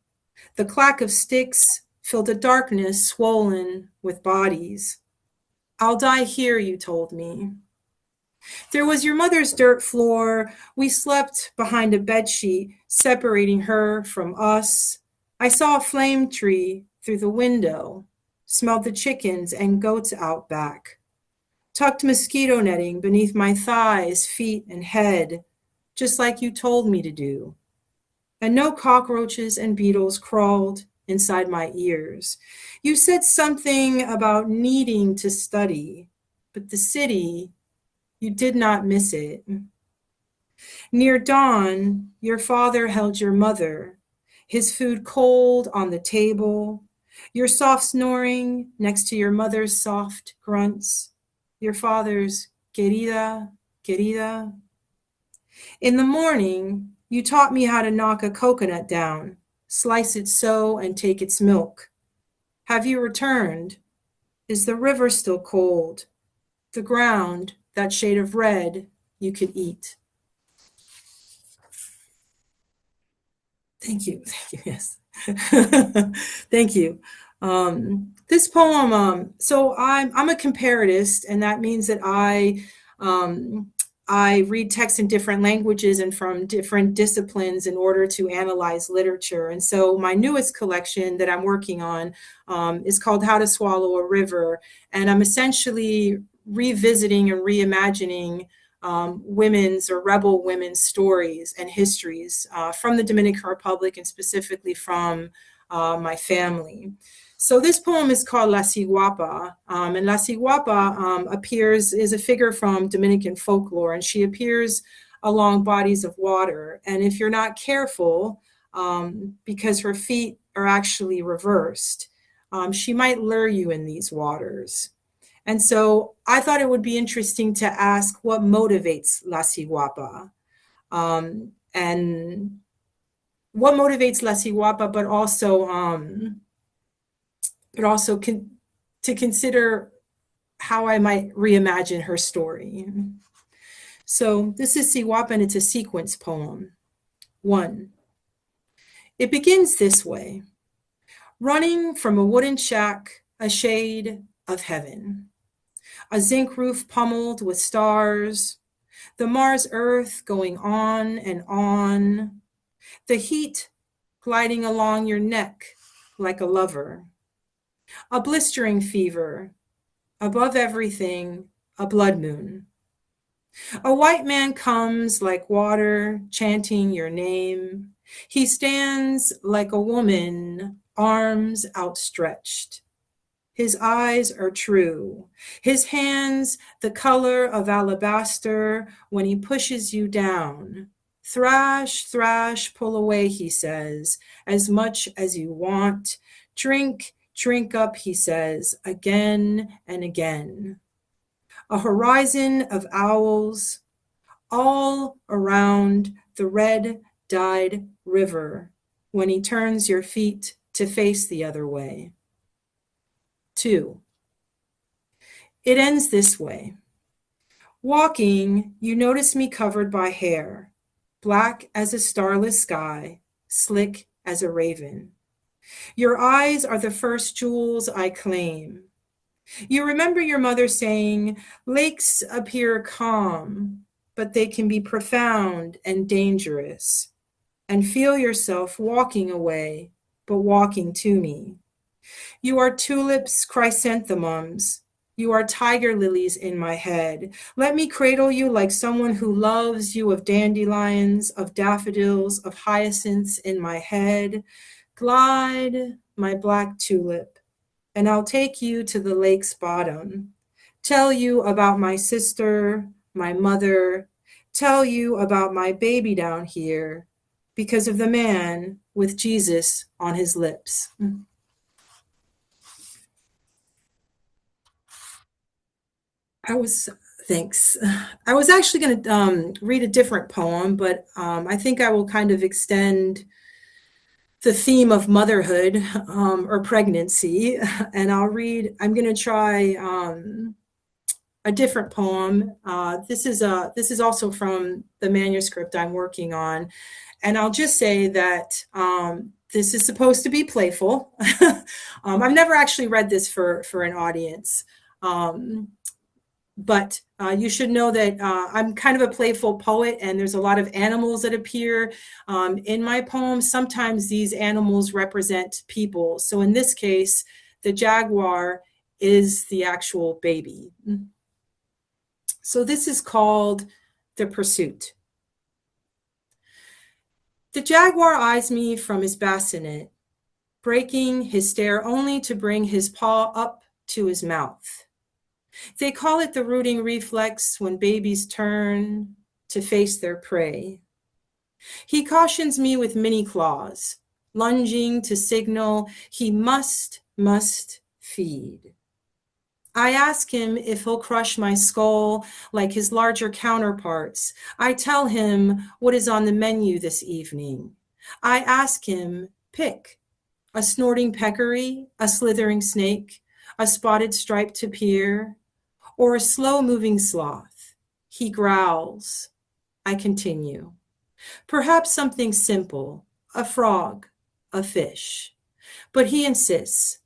The clack of sticks filled a darkness swollen with bodies. I'll die here, you told me. There was your mother's dirt floor. We slept behind a bedsheet, separating her from us. I saw a flame tree through the window, smelled the chickens and goats out back, tucked mosquito netting beneath my thighs, feet, and head, just like you told me to do. And no cockroaches and beetles crawled inside my ears. You said something about needing to study, but the city, you did not miss it. Near dawn, your father held your mother, his food cold on the table, your soft snoring next to your mother's soft grunts. your father's querida, querida. In the morning, you taught me how to knock a coconut down, slice it so and take its milk. Have you returned? Is the river still cold? The ground, that shade of red, you could eat. Thank you. Yes. Thank you. This poem, so I'm a comparatist, and that means that I read text in different languages and from different disciplines in order to analyze literature. And so my newest collection that I'm working on is called How to Swallow a River. And I'm essentially revisiting and reimagining women's or rebel women's stories and histories from the Dominican Republic, and specifically from my family. So this poem is called La Ciguapa, and La Ciguapa is a figure from Dominican folklore, and she appears along bodies of water. And if you're not careful, because her feet are actually reversed, she might lure you in these waters. And so I thought it would be interesting to ask what motivates La Ciguapa, and what motivates La Ciguapa, but also to consider how I might reimagine her story. So this is Ciguapa, and it's a sequence poem. 1. It begins this way. Running from a wooden shack, a shade of heaven. A zinc roof pummeled with stars, the Mars Earth going on and on, the heat gliding along your neck like a lover, a blistering fever, above everything, a blood moon. A white man comes like water, chanting your name. He stands like a woman, arms outstretched. His eyes are true. His hands, the color of alabaster when he pushes you down. Thrash, thrash, pull away, he says, as much as you want. Drink, drink up, he says, again and again. A horizon of owls, all around the red-dyed river when he turns your feet to face the other way. 2. It ends this way. Walking, you notice me covered by hair, black as a starless sky, slick as a raven. Your eyes are the first jewels I claim. You remember your mother saying, lakes appear calm, but they can be profound and dangerous, and feel yourself walking away, but walking to me. You are tulips, chrysanthemums. You are tiger lilies in my head. Let me cradle you like someone who loves you, of dandelions, of daffodils, of hyacinths in my head. Glide, my black tulip, and I'll take you to the lake's bottom. Tell you about my sister, my mother. Tell you about my baby down here because of the man with Jesus on his lips. Thanks. I was actually going to read a different poem, but I think I will kind of extend the theme of motherhood or pregnancy, and I'm going to try a different poem. This is also from the manuscript I'm working on, and I'll just say that this is supposed to be playful. I've never actually read this for an audience. But you should know that I'm kind of a playful poet, and there's a lot of animals that appear in my poems. Sometimes these animals represent people. So in this case, the jaguar is the actual baby. So this is called The Pursuit. The jaguar eyes me from his bassinet, breaking his stare only to bring his paw up to his mouth. They call it the rooting reflex when babies turn to face their prey. He cautions me with many claws, lunging to signal he must feed. I ask him if he'll crush my skull like his larger counterparts. I tell him what is on the menu this evening. I ask him, pick a snorting peccary, a slithering snake, a spotted striped tapir, or a slow-moving sloth. He growls. I continue. Perhaps something simple, a frog, a fish. But he insists.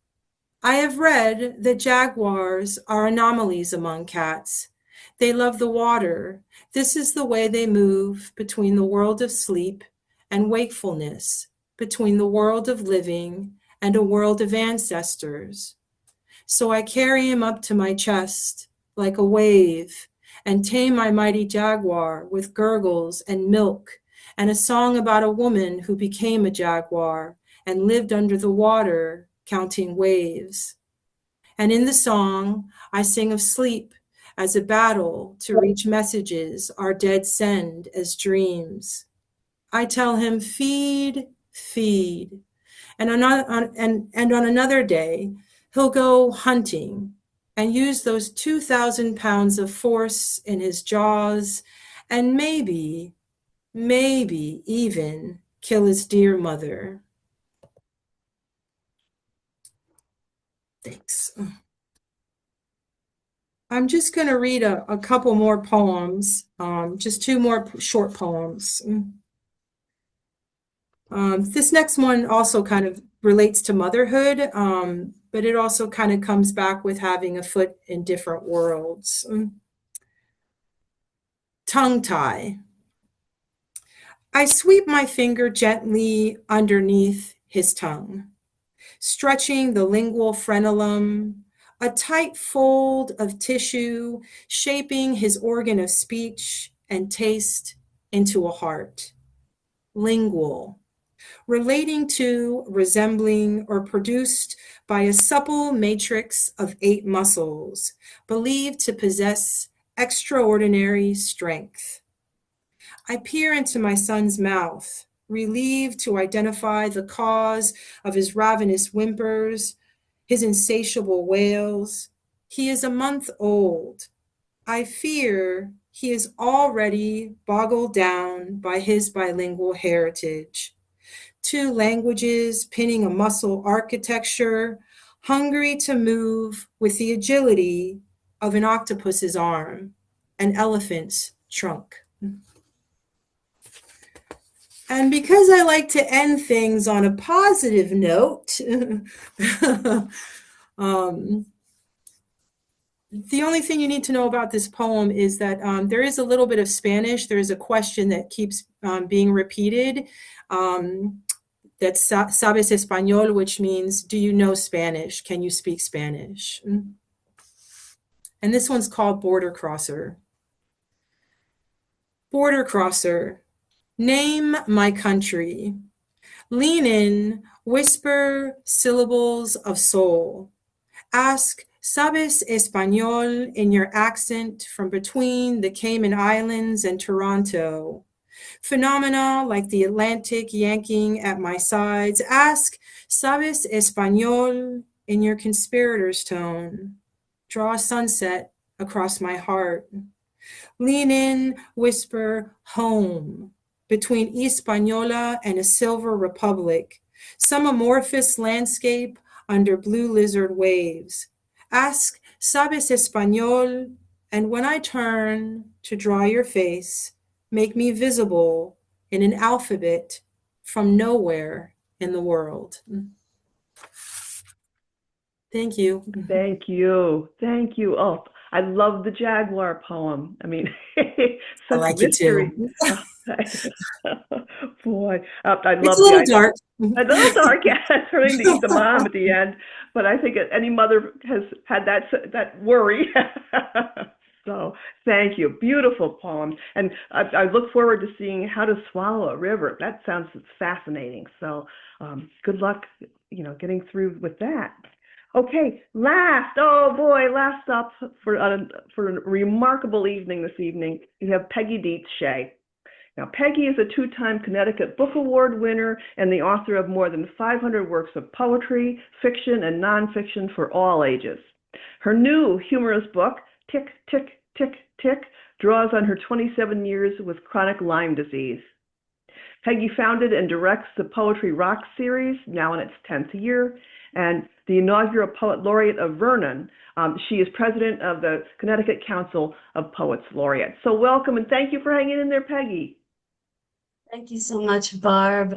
I have read that jaguars are anomalies among cats. They love the water. This is the way they move between the world of sleep and wakefulness, between the world of living and a world of ancestors. So I carry him up to my chest like a wave and tame my mighty jaguar with gurgles and milk and a song about a woman who became a jaguar and lived under the water counting waves. And in the song, I sing of sleep as a battle to reach messages our dead send as dreams. I tell him, feed, feed. And on another day, he'll go hunting and use those 2,000 pounds of force in his jaws and maybe even kill his dear mother. Thanks. I'm just going to read a couple more poems, just two more short poems. This next one also kind of relates to motherhood, but it also kind of comes back with having a foot in different worlds. Tongue tie. I sweep my finger gently underneath his tongue, stretching the lingual frenulum, a tight fold of tissue shaping his organ of speech and taste into a heart. Lingual, relating to, resembling, or produced by a supple matrix of 8 muscles, believed to possess extraordinary strength. I peer into my son's mouth, relieved to identify the cause of his ravenous whimpers, his insatiable wails. He is a month old. I fear he is already boggled down by his bilingual heritage. 2 languages pinning a muscle architecture, hungry to move with the agility of an octopus's arm, an elephant's trunk. And because I like to end things on a positive note, the only thing you need to know about this poem is that there is a little bit of Spanish. There is a question that keeps being repeated. That's sabes español, which means, do you know Spanish? Can you speak Spanish? And this one's called Border Crosser. Border Crosser, name my country. Lean in, whisper syllables of soul. Ask, sabes español in your accent from between the Cayman Islands and Toronto. Phenomena like the Atlantic yanking at my sides. Ask, sabes español in your conspirator's tone. Draw a sunset across my heart. Lean in, whisper, home, between Hispaniola and a silver republic, some amorphous landscape under blue lizard waves. Ask, sabes español, and when I turn to draw your face, make me visible in an alphabet from nowhere in the world. Thank you. Thank you. Thank you. Oh, I love the Jaguar poem. I mean, I such like mystery. it too. Boy, I love It's a little dark. A little dark, yeah, turning to eat the mom at the end. But I think any mother has had that worry. So thank you. Beautiful poem. And I look forward to seeing How to Swallow a River. That sounds fascinating. So good luck, getting through with that. Okay, last up for a remarkable evening this evening, you have Peggy Dietz Shea. Now, Peggy is a 2-time Connecticut Book Award winner and the author of more than 500 works of poetry, fiction, and nonfiction for all ages. Her new humorous book, Tick, Tick, Tick, Tick, draws on her 27 years with chronic Lyme disease. Peggy founded and directs the Poetry Rock series, now in its 10th year, and the inaugural Poet Laureate of Vernon. She is president of the Connecticut Council of Poets Laureate. So welcome and thank you for hanging in there, Peggy. Thank you so much, Barb.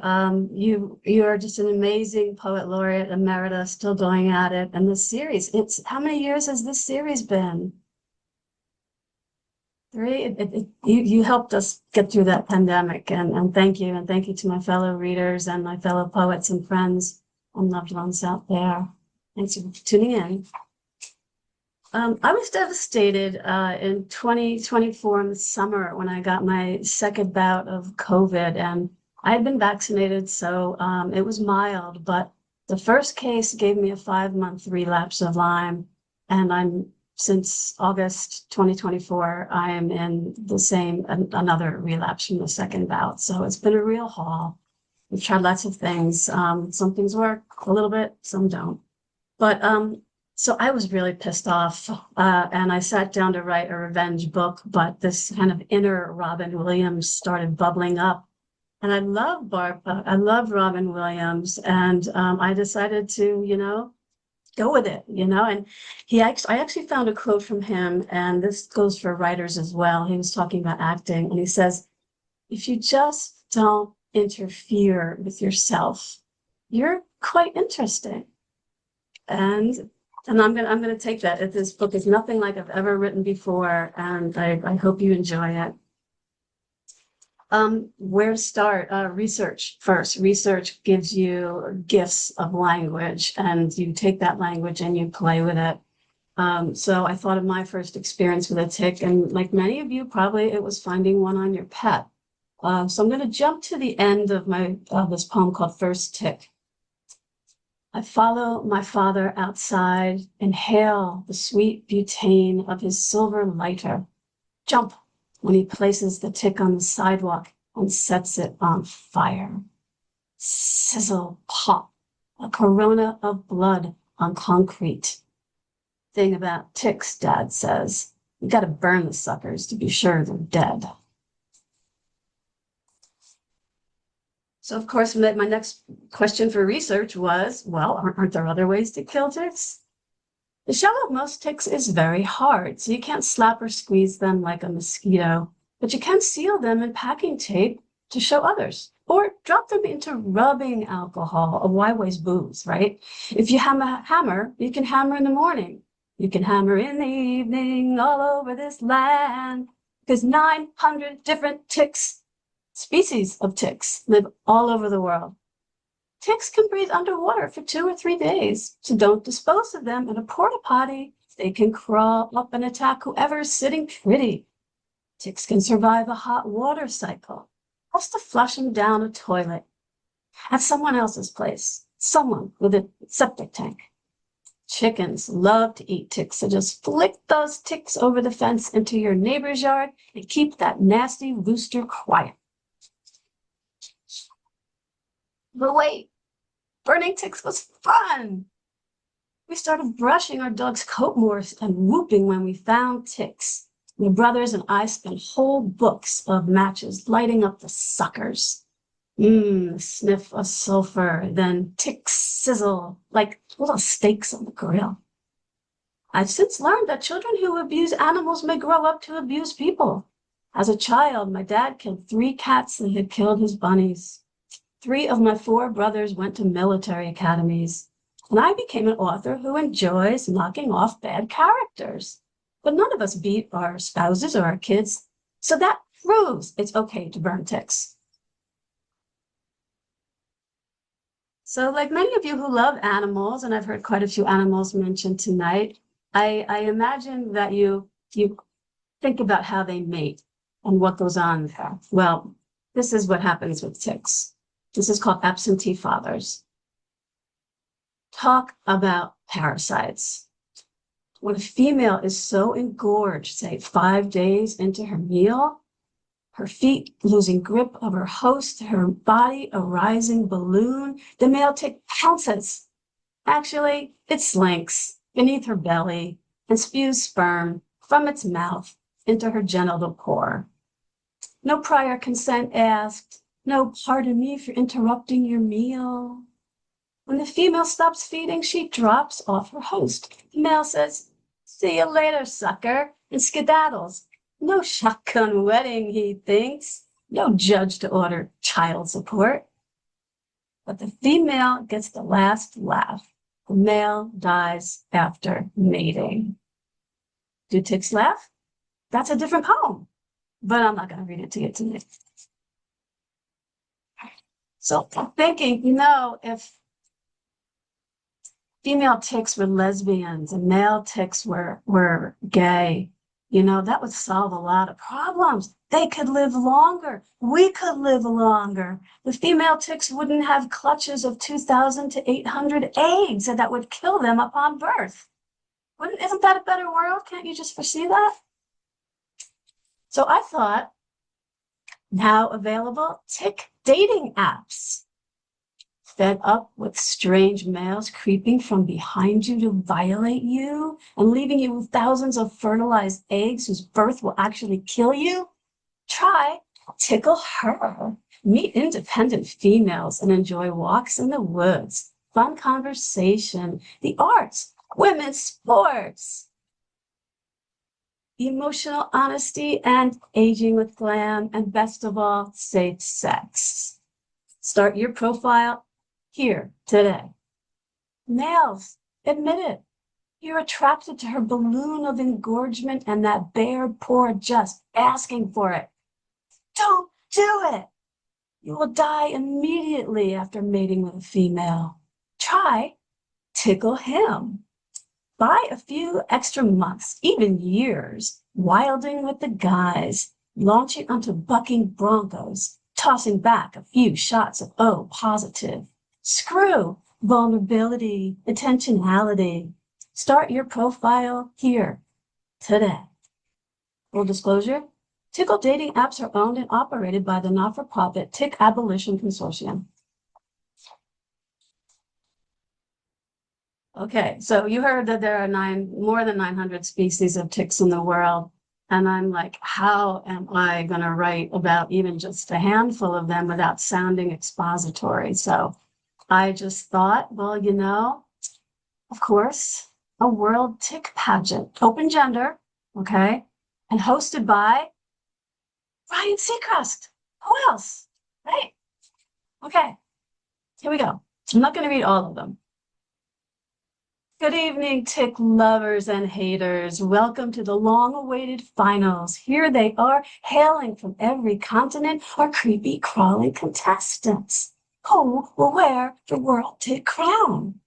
You are just an amazing Poet Laureate Emerita, still going at it. And this series, how many years has this series been? 3? You helped us get through that pandemic, and thank you. And thank you to my fellow readers and my fellow poets and friends and loved ones out there. Thanks for tuning in. I was devastated in 2024 in the summer when I got my second bout of COVID, and I had been vaccinated, so it was mild, but the first case gave me a 5-month relapse of Lyme, and since August 2024, I am in another relapse from the second bout. So it's been a real haul. We've tried lots of things. Some things work a little bit, some don't. But so I was really pissed off, and I sat down to write a revenge book, but this kind of inner Robin Williams started bubbling up. And I love Robin Williams, and I decided to, go with it, and I actually found a quote from him, and this goes for writers as well. He was talking about acting, and he says, if you just don't interfere with yourself, you're quite interesting. And I'm gonna take that. This book is nothing like I've ever written before, and I hope you enjoy it. Where to start? Research first. Research gives you gifts of language, and you take that language and you play with it. So I thought of my first experience with a tick, and like many of you, probably it was finding one on your pet. So I'm going to jump to the end of this poem called First Tick. I follow my father outside, inhale the sweet butane of his silver lighter, jump when he places the tick on the sidewalk and sets it on fire. Sizzle, pop, a corona of blood on concrete. Thing about ticks, Dad says, you gotta burn the suckers to be sure they're dead. So of course, my next question for research was, well, aren't there other ways to kill ticks? The shell of most ticks is very hard, so you can't slap or squeeze them like a mosquito, but you can seal them in packing tape to show others, or drop them into rubbing alcohol, a Y-Ways booze, right? If you have a hammer, you can hammer in the morning. You can hammer in the evening all over this land, because 900 different species of ticks live all over the world. Ticks can breathe underwater for 2 or 3 days, so don't dispose of them in a porta potty. They can crawl up and attack whoever's sitting pretty. Ticks can survive a hot water cycle, just to flush them down a toilet at someone else's place, someone with a septic tank. Chickens love to eat ticks, so just flick those ticks over the fence into your neighbor's yard and keep that nasty rooster quiet. But wait, burning ticks was fun. We started brushing our dog's coat more and whooping when we found ticks. My brothers and I spent whole books of matches lighting up the suckers. Sniff of sulfur, then ticks sizzle like little steaks on the grill. I've since learned that children who abuse animals may grow up to abuse people. As a child, my dad killed 3 cats that had killed his bunnies. 3 of my 4 brothers went to military academies, and I became an author who enjoys knocking off bad characters. But none of us beat our spouses or our kids, so that proves it's okay to burn ticks. So like many of you who love animals, and I've heard quite a few animals mentioned tonight, I imagine that you think about how they mate and what goes on there. Well, this is what happens with ticks. This is called absentee fathers. Talk about parasites. When a female is so engorged, say 5 days into her meal, her feet losing grip of her host, her body a rising balloon, the male tick pounces. Actually, it slinks. beneath her belly and spews sperm from its mouth into her genital core. No prior consent asked. No, pardon me for interrupting your meal. When the female stops feeding, she drops off her host. The male says, "See you later, sucker," and skedaddles. No shotgun wedding, he thinks. No judge to order child support. But the female gets the last laugh. The male dies after mating. Do ticks laugh? That's a different poem, but I'm not going to read it to you tonight. So I'm thinking, if female ticks were lesbians and male ticks were gay, that would solve a lot of problems. They could live longer. We could live longer. The female ticks wouldn't have clutches of 2,000 to 800 eggs that would kill them upon birth. Isn't that a better world? Can't you just foresee that? So I thought, now available tick dating apps. Fed up with strange males creeping from behind you to violate you and leaving you with thousands of fertilized eggs whose birth will actually kill you? Try Tickle Her. Meet independent females and enjoy walks in the woods, fun conversation, the arts, women's sports, emotional honesty and aging with glam, and best of all, safe sex. Start your profile here today. Males, admit it. You're attracted to her balloon of engorgement and that bare paw just asking for it. Don't do it. You will die immediately after mating with a female. Try Tickle Him. Buy a few extra months, even years, wilding with the guys, launching onto bucking broncos, tossing back a few shots of O positive. Screw vulnerability, intentionality. Start your profile here today. Full disclosure, Tickle dating apps are owned and operated by the not-for-profit Tick Abolition Consortium. Okay, so you heard that there are more than 900 species of ticks in the world. And I'm like, how am I going to write about even just a handful of them without sounding expository? So I just thought, well, of course, a world tick pageant, open gender, okay, and hosted by Ryan Seacrest. Who else? Right? Okay, here we go. I'm not going to read all of them. Good evening, tick lovers and haters. Welcome to the long-awaited finals. Here they are, hailing from every continent, our creepy, crawling contestants. Who will wear the world tick crown?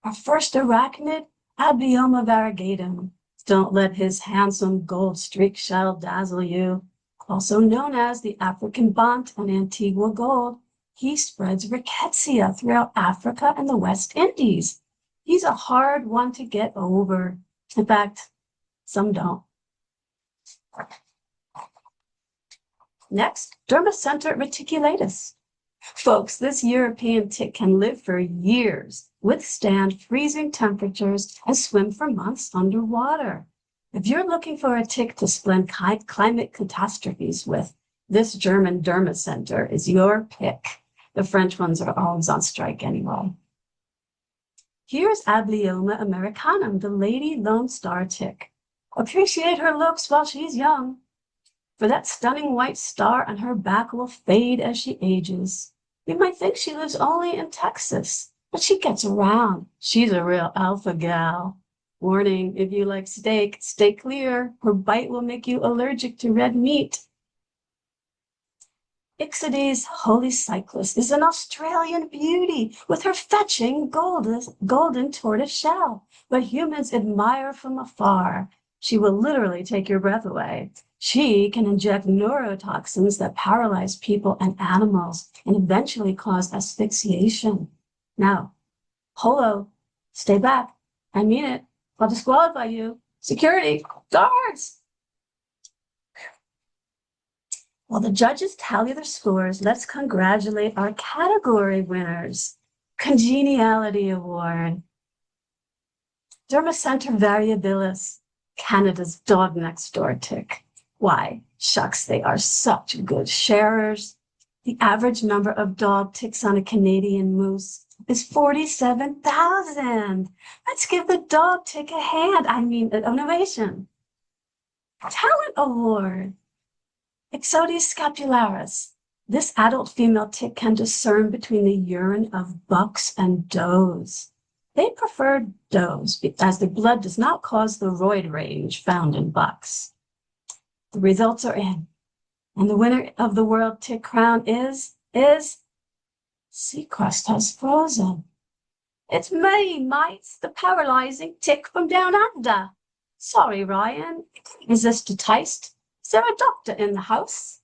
Our first arachnid, Abioma variegatum. Don't let his handsome gold streak shell dazzle you. Also known as the African Bont and Antigua gold, he spreads rickettsia throughout Africa and the West Indies. He's a hard one to get over. In fact, some don't. Next, Dermacenter reticulatus. Folks, this European tick can live for years, withstand freezing temperatures, and swim for months underwater. If you're looking for a tick to spend climate catastrophes with, this German Dermacenter is your pick. The French ones are always on strike anyway. Here's Ableoma americanum, the lady lone star tick. Appreciate her looks while she's young, for that stunning white star on her back will fade as she ages. You might think she lives only in Texas, but she gets around. She's a real alpha gal. Warning, if you like steak, stay clear. Her bite will make you allergic to red meat. Ixides holy cyclist is an Australian beauty with her fetching golden tortoise shell, but humans admire from afar. She will literally take your breath away. She can inject neurotoxins that paralyze people and animals and eventually cause asphyxiation. Now, holo, stay back. I mean it. I'll disqualify you. Security, guards. While the judges tally their scores, let's congratulate our category winners. Congeniality Award. Dermacentor variabilis, Canada's dog next door tick. Why, shucks, they are such good sharers. The average number of dog ticks on a Canadian moose is 47,000. Let's give the dog tick a hand. I mean, an ovation. Talent Award. Ixodes scapularis. This adult female tick can discern between the urine of bucks and does. They prefer does as their blood does not cause the roid rage found in bucks. The results are in. And the winner of the World Tick Crown is sea crust has frozen. It's me, mates, the paralyzing tick from down under. Sorry, Ryan, resist the taste. Is there a doctor in the house?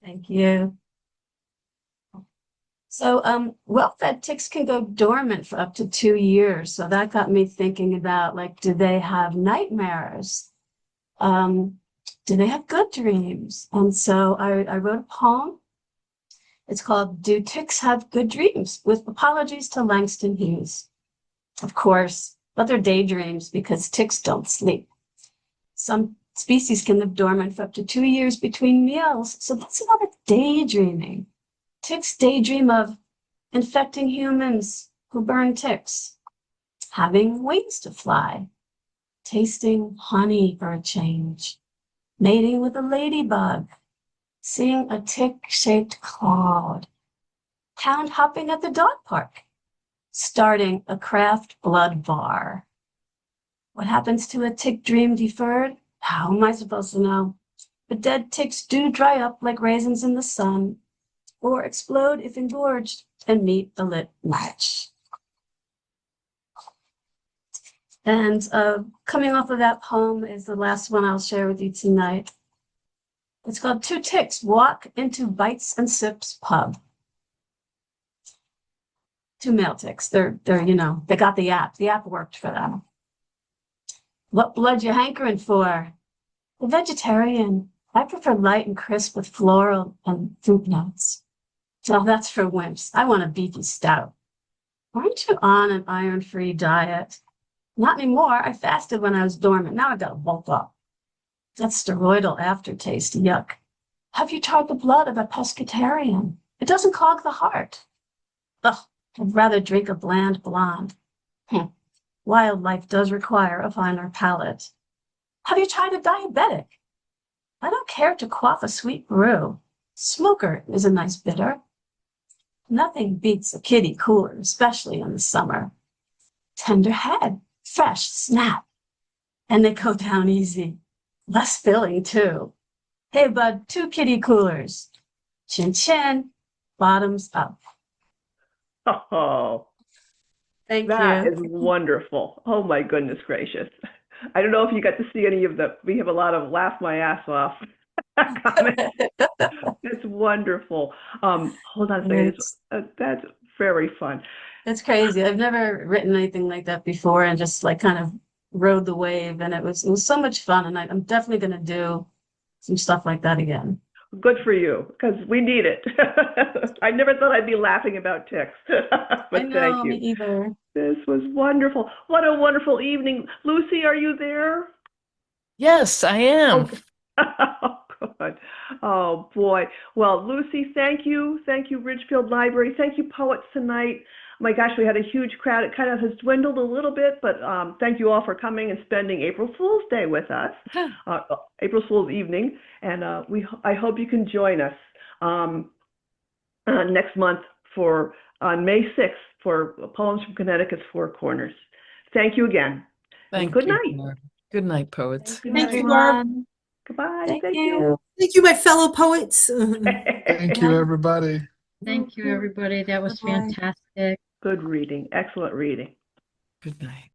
Thank you. So well-fed ticks can go dormant for up to 2 years. So that got me thinking about, like, do they have nightmares? Do they have good dreams? And so I wrote a poem. It's called Do Ticks Have Good Dreams? With apologies to Langston Hughes. Of course, but they're daydreams because ticks don't sleep. Some species can live dormant for up to 2 years between meals. So that's a lot of daydreaming. Ticks daydream of infecting humans who burn ticks, having wings to fly, tasting honey for a change, mating with a ladybug, seeing a tick-shaped cloud, hound hopping at the dog park, starting a craft blood bar. What happens to a tick dream deferred? How am I supposed to know? But dead ticks do dry up like raisins in the sun, or explode if engorged and meet a lit match. And coming off of that poem is the last one I'll share with you tonight. It's called Two Ticks Walk into Bites and Sips Pub. Two male ticks. They're they got the app. The app worked for them. What blood you hankering for? The vegetarian. I prefer light and crisp with floral and fruit notes. Well, that's for wimps. I want a beefy stout. Aren't you on an iron-free diet? Not anymore. I fasted when I was dormant. Now I've got to bulk up. That's steroidal aftertaste. Yuck. Have you tried the blood of a pescatarian? It doesn't clog the heart. Ugh, I'd rather drink a bland blonde. Wildlife does require a finer palate. Have you tried a diabetic? I don't care to quaff a sweet brew. Smoker is a nice bitter. Nothing beats a kitty cooler, especially in the summer. Tender head, fresh, snap. And they go down easy. Less filling, too. Hey, bud, 2 kitty coolers. Chin chin, bottoms up. Oh, Thank that you. is wonderful. Oh, my goodness gracious. I don't know if you got to see any of we have a lot of laugh my ass off comments. It's wonderful. Hold on a second. That's very fun. It's crazy. I've never written anything like that before and just like kind of rode the wave, and it was so much fun, and I'm definitely going to do some stuff like that again. Good for you, because we need it. I never thought I'd be laughing about ticks, but I know, thank you. me either. This was wonderful. What a wonderful evening. Lucy, are you there? Yes, I am. Oh, good. Oh, boy. Well, Lucy, thank you. Thank you, Ridgefield Library. Thank you, Poets tonight. My gosh, we had a huge crowd. It kind of has dwindled a little bit, but thank you all for coming and spending April Fool's Day with us, April Fool's evening. And I hope you can join us next month on May 6th for Poems from Connecticut's Four Corners. Thank you again. Thank Good you, night. Barb. Good night, poets. Thank you, Barb. Goodbye. Thank Thank you. Thank you, my fellow poets. Thank you, everybody. Thank you, everybody. That was Bye-bye. fantastic. Good reading. Excellent reading. Good night.